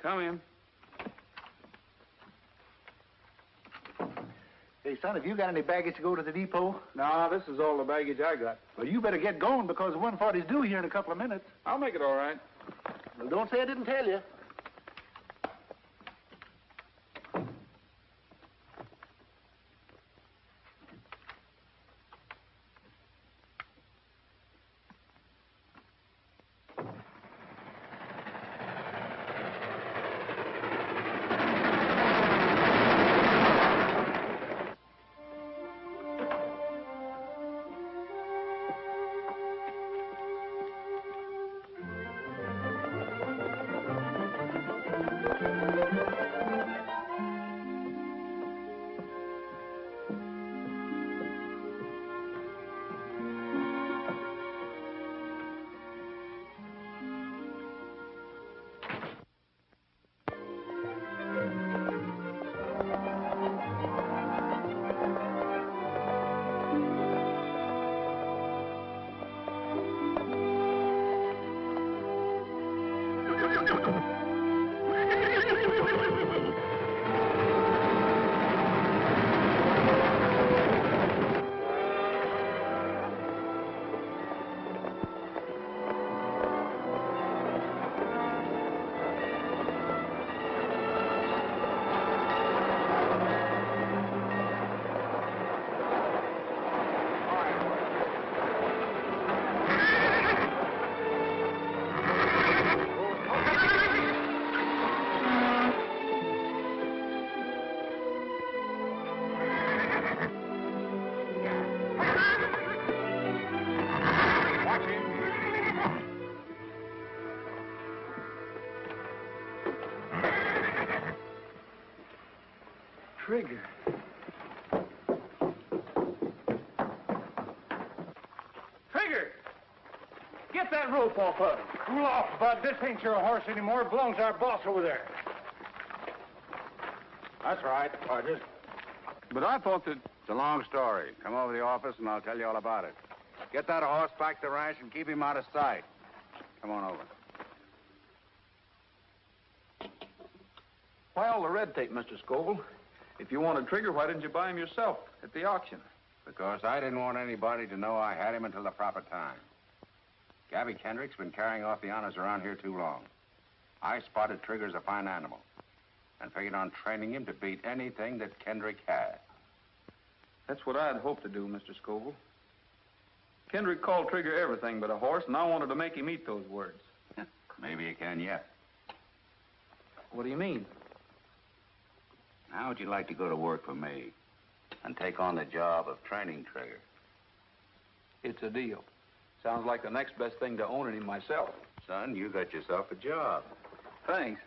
Come in. Hey, son, have you got any baggage to go to the depot? No, this is all the baggage I got. Well, you better get going because the 140's due here in a couple of minutes. I'll make it all right. Well, don't say I didn't tell you. Trigger. Trigger! Get that rope off of him. Cool off, Bud. This ain't your horse anymore. It belongs to our boss over there. That's right, Rogers. But I thought that... It's a long story. Come over to the office and I'll tell you all about it. Get that horse back to the ranch and keep him out of sight. Come on over. Why all the red tape, Mr. Skoville? If you wanted Trigger, why didn't you buy him yourself at the auction? Because I didn't want anybody to know I had him until the proper time. Gabby Kendrick's been carrying off the honors around here too long. I spotted Trigger as a fine animal and figured on training him to beat anything that Kendrick had. That's what I'd hoped to do, Mr. Skoville. Kendrick called Trigger everything but a horse, and I wanted to make him eat those words. Maybe you can yet. What do you mean? How would you like to go to work for me and take on the job of training Trigger? It's a deal. Sounds like the next best thing to owning him myself. Son, you got yourself a job. Thanks.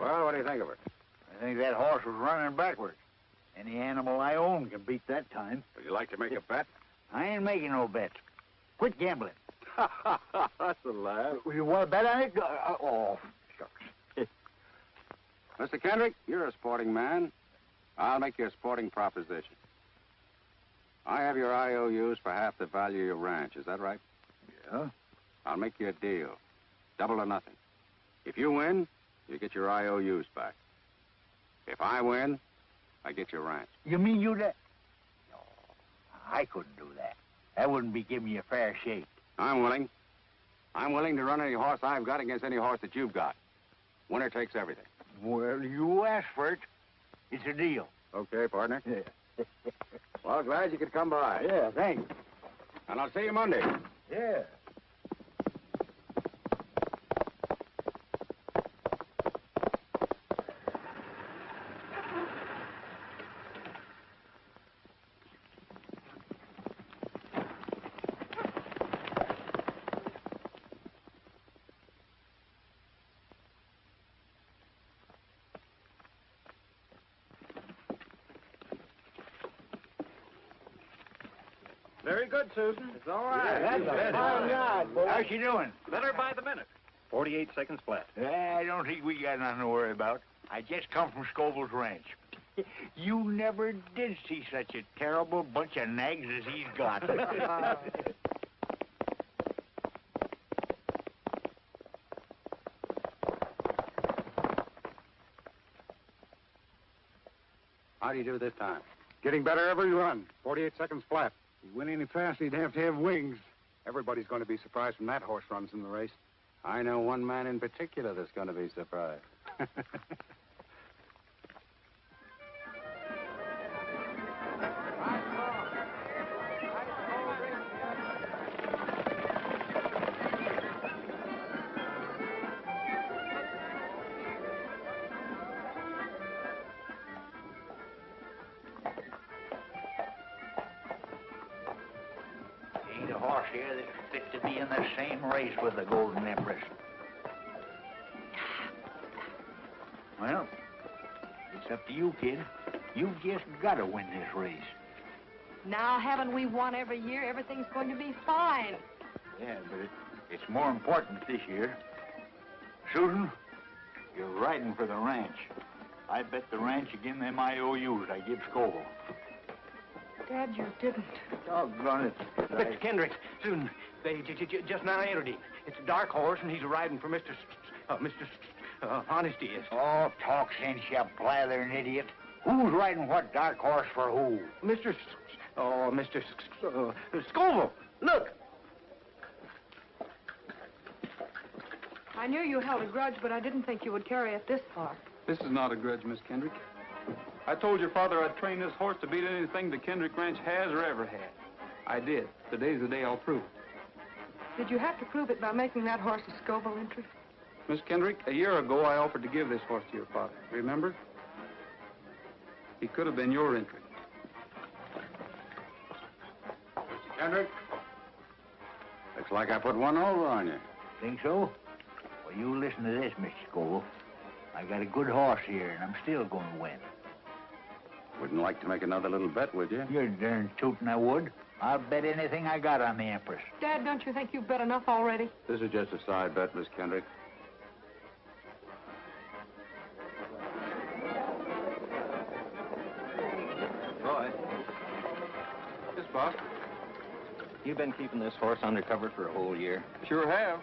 Well, what do you think of it? I think that horse was running backwards. Any animal I own can beat that time. Would you like to make a bet? I ain't making no bets. Quit gambling. That's a laugh. You want to bet on it? Oh, shucks. Mr. Kendrick, you're a sporting man. I'll make you a sporting proposition. I have your IOUs for half the value of your ranch. Is that right? Yeah. I'll make you a deal. Double or nothing. If you win, you get your IOUs back. If I win, I get your ranch. You mean you that? No, I couldn't do that. That wouldn't be giving you a fair shake. I'm willing. I'm willing to run any horse I've got against any horse that you've got. Winner takes everything. Well, you asked for it. It's a deal. Okay, partner. Yeah. Well, glad you could come by. Yeah, thanks. And I'll see you Monday. Yeah. Very good, Susan. It's all right. That's a fine ride, boy. How's she doing? Better by the minute. 48 seconds flat. I don't think we got nothing to worry about. I just come from Skoville's ranch. You never did see such a terrible bunch of nags as he's got. How do you do this time? Getting better every run. 48 seconds flat. If he went any faster, he'd have to have wings. Everybody's going to be surprised when that horse runs in the race. I know one man in particular that's going to be surprised. Ain't a horse here that's fit to be in the same race with the Golden Empress. Well, it's up to you, kid. You've just got to win this race. Now, haven't we won every year? Everything's going to be fine. Yeah, but it's more important this year. Susan, you're riding for the ranch. I bet the ranch again them IOUs I give Skoville. Dad, you didn't. Doggone it. Mr. Kendrick, Susan, they just now entered him. It's a dark horse, and he's riding for Mr. Honesty is. Oh, talk sense, you blathering idiot. Who's riding what dark horse for who? Mr. Skoville. Look. I knew you held a grudge, but I didn't think you would carry it this far. This is not a grudge, Miss Kendrick. I told your father I'd train this horse to beat anything the Kendrick Ranch has or ever had. I did. Today's the day I'll prove it. Did you have to prove it by making that horse a Skoville entry? Miss Kendrick, a year ago I offered to give this horse to your father. Remember? He could have been your entry. Kendrick, looks like I put one over on you. Think so? Well, you listen to this, Mr. Skoville. I got a good horse here, and I'm still going to win. Wouldn't like to make another little bet, would you? You're darn tootin' I would. I'll bet anything I got on the Empress. Dad, don't you think you've bet enough already? This is just a side bet, Miss Kendrick. Roy, Yes, boss. you've been keeping this horse undercover for a whole year. Sure have.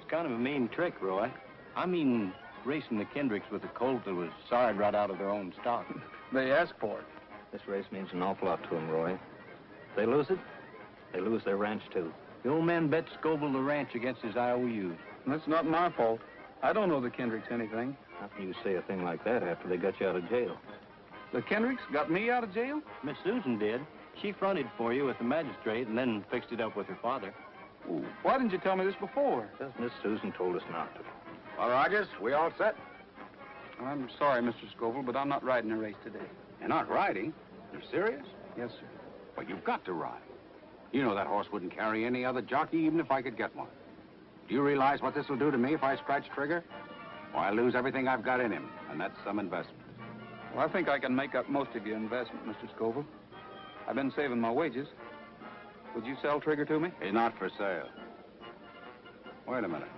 It's kind of a mean trick, Roy. I mean, racing the Kendricks with a colt that was sawed right out of their own stock. They asked for it. This race means an awful lot to them, Roy. If they lose it, they lose their ranch, too. The old man bet Skoville the ranch against his IOUs. That's not my fault. I don't know the Kendricks anything. How can you say a thing like that after they got you out of jail? The Kendricks got me out of jail? Miss Susan did. She fronted for you with the magistrate and then fixed it up with her father. Ooh, why didn't you tell me this before? Because Miss Susan told us not to. Well, Rogers, we all set? I'm sorry, Mr. Skoville, but I'm not riding a race today. You're not riding? You're serious? Yes, sir. Well, you've got to ride. You know that horse wouldn't carry any other jockey, even if I could get one. Do you realize what this will do to me if I scratch trigger? Why, I lose everything I've got in him, and that's some investment. Well, I think I can make up most of your investment, Mr. Skoville. I've been saving my wages. Would you sell Trigger to me? He's not for sale. Wait a minute.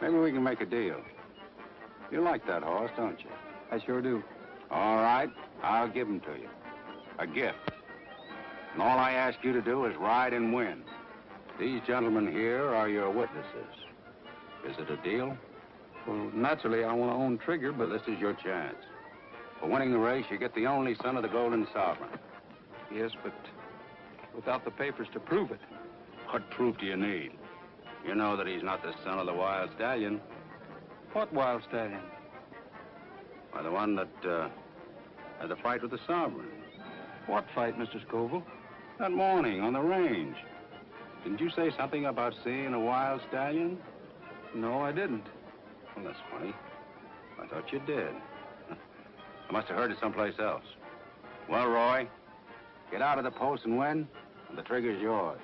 Maybe we can make a deal. You like that horse, don't you? I sure do. All right, I'll give him to you. A gift. And all I ask you to do is ride and win. These gentlemen here are your witnesses. Is it a deal? Well, naturally, I want to own Trigger, but this is your chance. For winning the race, you get the only son of the Golden Sovereign. Yes, but without the papers to prove it. What proof do you need? You know that he's not the son of the Wild Stallion. What Wild Stallion? Why, the one that had the fight with the Sovereign. What fight, Mr. Skoville? That morning on the range. Didn't you say something about seeing a Wild Stallion? No, I didn't. Well, that's funny. I thought you did. I must have heard it someplace else. Well, Roy, get out of the post and win, and the trigger's yours.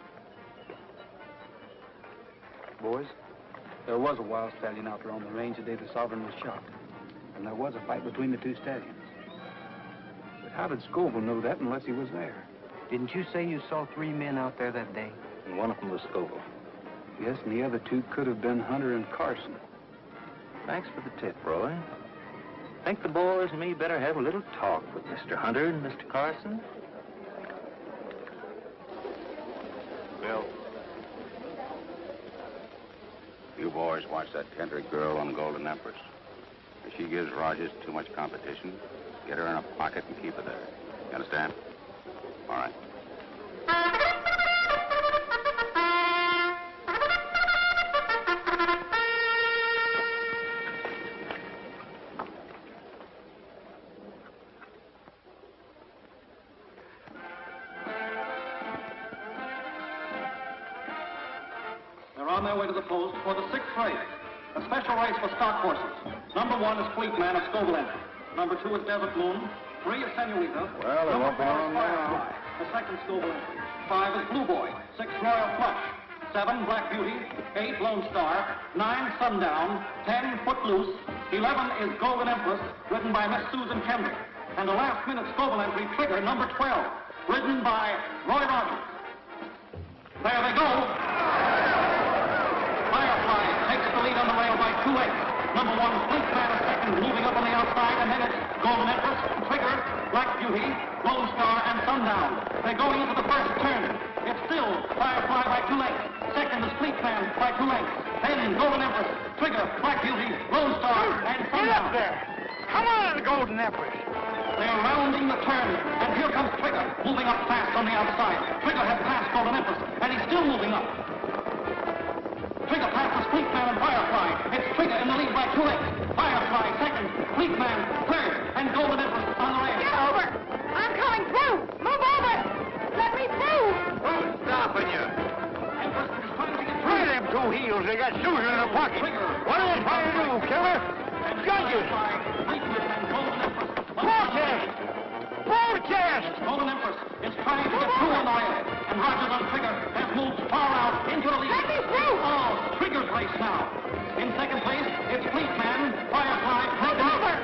Boys, there was a Wild Stallion out there on the range the day the Sovereign was shot. And there was a fight between the two stallions. But how did Skoville know that unless he was there? Didn't you say you saw 3 men out there that day? And one of them was Skoville. Yes, and the other 2 could have been Hunter and Carson. Thanks for the tip, Roy. Think the boys and me better have a little talk with Mr. Hunter and Mr. Carson? Bill. You boys watch that Kendrick girl on Golden Empress. If she gives Rogers too much competition, get her in a pocket and keep her there. You understand? All right. They're on their way to the post for the 6th race. A special race for stock horses. Number 1 is Fleetman of Skoville. Number 2 is Desert Moon. 3 is Senorita. Well, it won't be long now. Firefly, the 2nd Skoville. 5 is Blue Boy. 6 Royal Flush. 7 Black Beauty. 8 Lone Star. 9 Sundown. 10 Footloose. 11 is Golden Empress, ridden by Miss Susan Kendrick. And a last-minute Skoville entry, Trigger, number 12, ridden by Roy Rogers. There they go. Firefly takes the lead on the rail by 2 lengths. Number 1, Fleetman is second, moving up on the outside, and then it's Golden Empress, Trigger, Black Beauty, Lone Star, and Sundown. They're going into the first turn. It's still Firefly by 2 lengths. Second is Fleetman by 2 lengths. Then Golden Empress, Trigger, Black Beauty, Lone Star, and Sundown. Get up there! Come on, Golden Empress! They're rounding the turn, and here comes Trigger, moving up fast on the outside. Trigger has passed Golden Empress, and he's still moving up. Trigger passes Fleetman and Firefly. It's Trigger in the lead by 2 lengths. Firefly second, Fleetman third, and Golden Empress on the rail. Get over! I'm coming through! Move over! Let me through! Who's stopping you? Empress is trying to get through. Try them 2 heels. They got Susan in a pocket. What are they trying to do, killer? Judges! Fleetman and Golden Empress. Protest! Protest! Golden Empress is trying to get through on the rail, and Rogers on Trigger has moved far out into the lead. Let me through! Oh, Trigger's race now. In second place, it's Fleetman, Firefly, and over!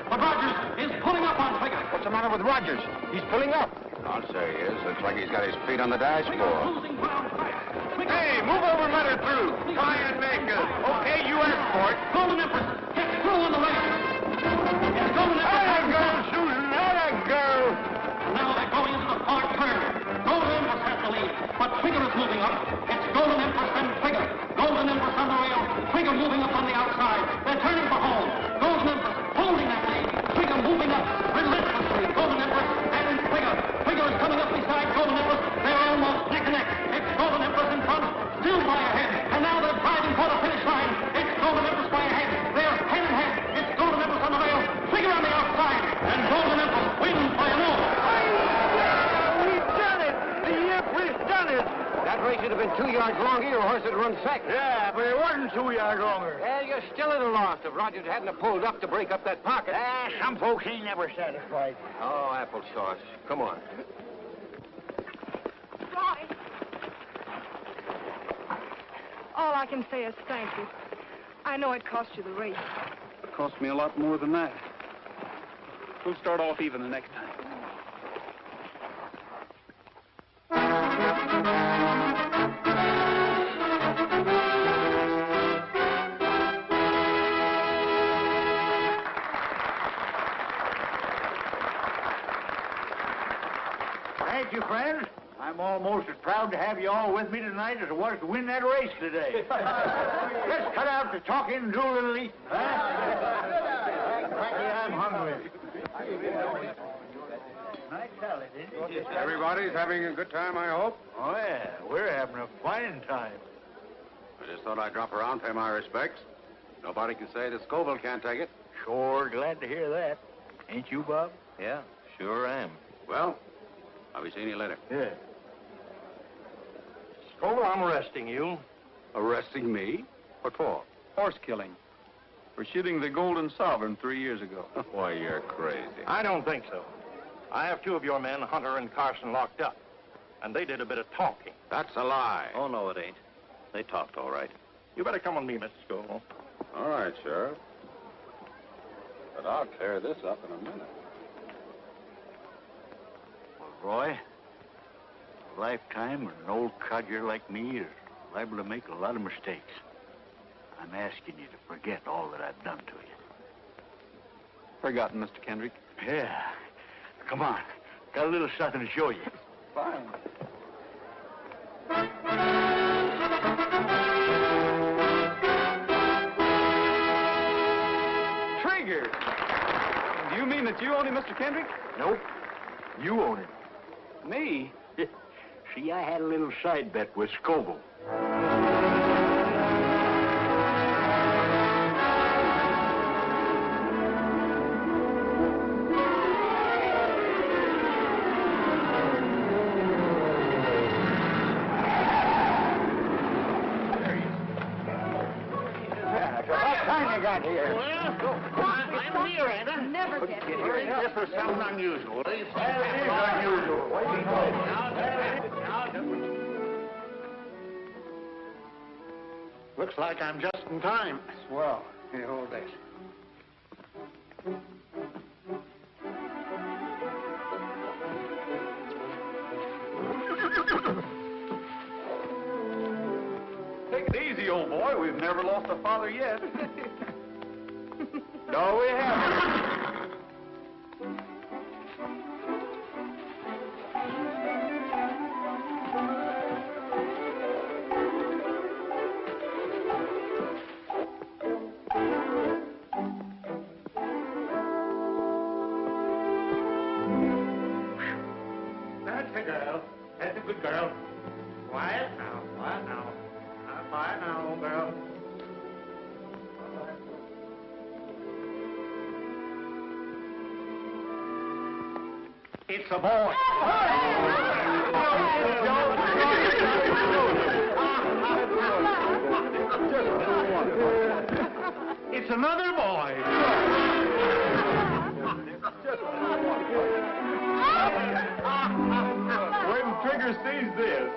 But Rogers is pulling up on Trigger. What's the matter with Rogers? He's pulling up. I'll say he is. Looks like he's got his feet on the dashboard. Losing ground fast. Trigger. Hey, move over and let her through. Try and make her. Okay, you asked for it. Golden Empress gets through on the rail. It's Golden Empress. That girl, Susan, that girl. Now they're going into the far turn. Golden Empress has the lead, but Trigger is moving up. It's Golden Empress and Trigger. Golden Empress on the rail. Trigger moving up on the outside. They're turning for home. Golden Empress holding that lead. Trigger moving up relentlessly. Golden Empress and Trigger. Trigger is coming up beside Golden Empress. They're almost neck and neck. It's Golden Empress in front, still by a head. And now they're driving for the finish line. It's Golden Empress by a head. They're head and head. It's Golden Empress on the rail. Trigger on the outside. And Golden Empress wins by a nose. We've done it. The Empress done it. That race would have been 2 yards longer, your horse would run second. Yeah, but it wasn't 2 yards longer. Well, you're still at a loss if Rogers hadn't have pulled up to break up that pocket. Some folks ain't never satisfied. Oh, applesauce. Come on. Roy. All I can say is thank you. I know it cost you the race. It cost me a lot more than that. We'll start off even the next time. friends. I'm almost as proud to have you all with me tonight as I was to win that race today. Let's cut out the talking and do a little eating, huh? Frankie, I'm hungry. Nice salad, isn't it? Everybody's having a good time, I hope? Oh, yeah. We're having a fine time. I just thought I'd drop around, pay my respects. Nobody can say that Skoville can't take it. Sure glad to hear that. Ain't you, Bob? Yeah, sure am. Well, I'll be seeing you later. Yeah. Skoville, I'm arresting you. Arresting me? What for? Horse killing. For shooting the Golden Sovereign 3 years ago. Why, you're crazy. I don't think so. I have 2 of your men, Hunter and Carson, locked up. And they did a bit of talking. That's a lie. Oh, no, it ain't. They talked all right. You better come with me, Mr. Skoville. All right, Sheriff. But I'll tear this up in a minute. Well, Roy, a lifetime with an old codger like me is liable to make a lot of mistakes. I'm asking you to forget all that I've done to you. Forgotten, Mr. Kendrick. Yeah. Come on. Got a little something to show you. Fine. Trigger! Do you mean that you own him, Mr. Kendrick? Nope. You own it. Me? See, I had a little side bet with Skoville. Got here. Well, I'm here, ain't I? Never get here. This is something unusual. It is unusual. Looks like I'm just in time. Swell. Here, hold this. Take it easy, old boy. We've never lost a father yet. No, we haven't. That's the girl. That's a good girl. Quiet now. Quiet now. Quiet now, old girl. It's a boy. It's another boy. Wait till Trigger sees this.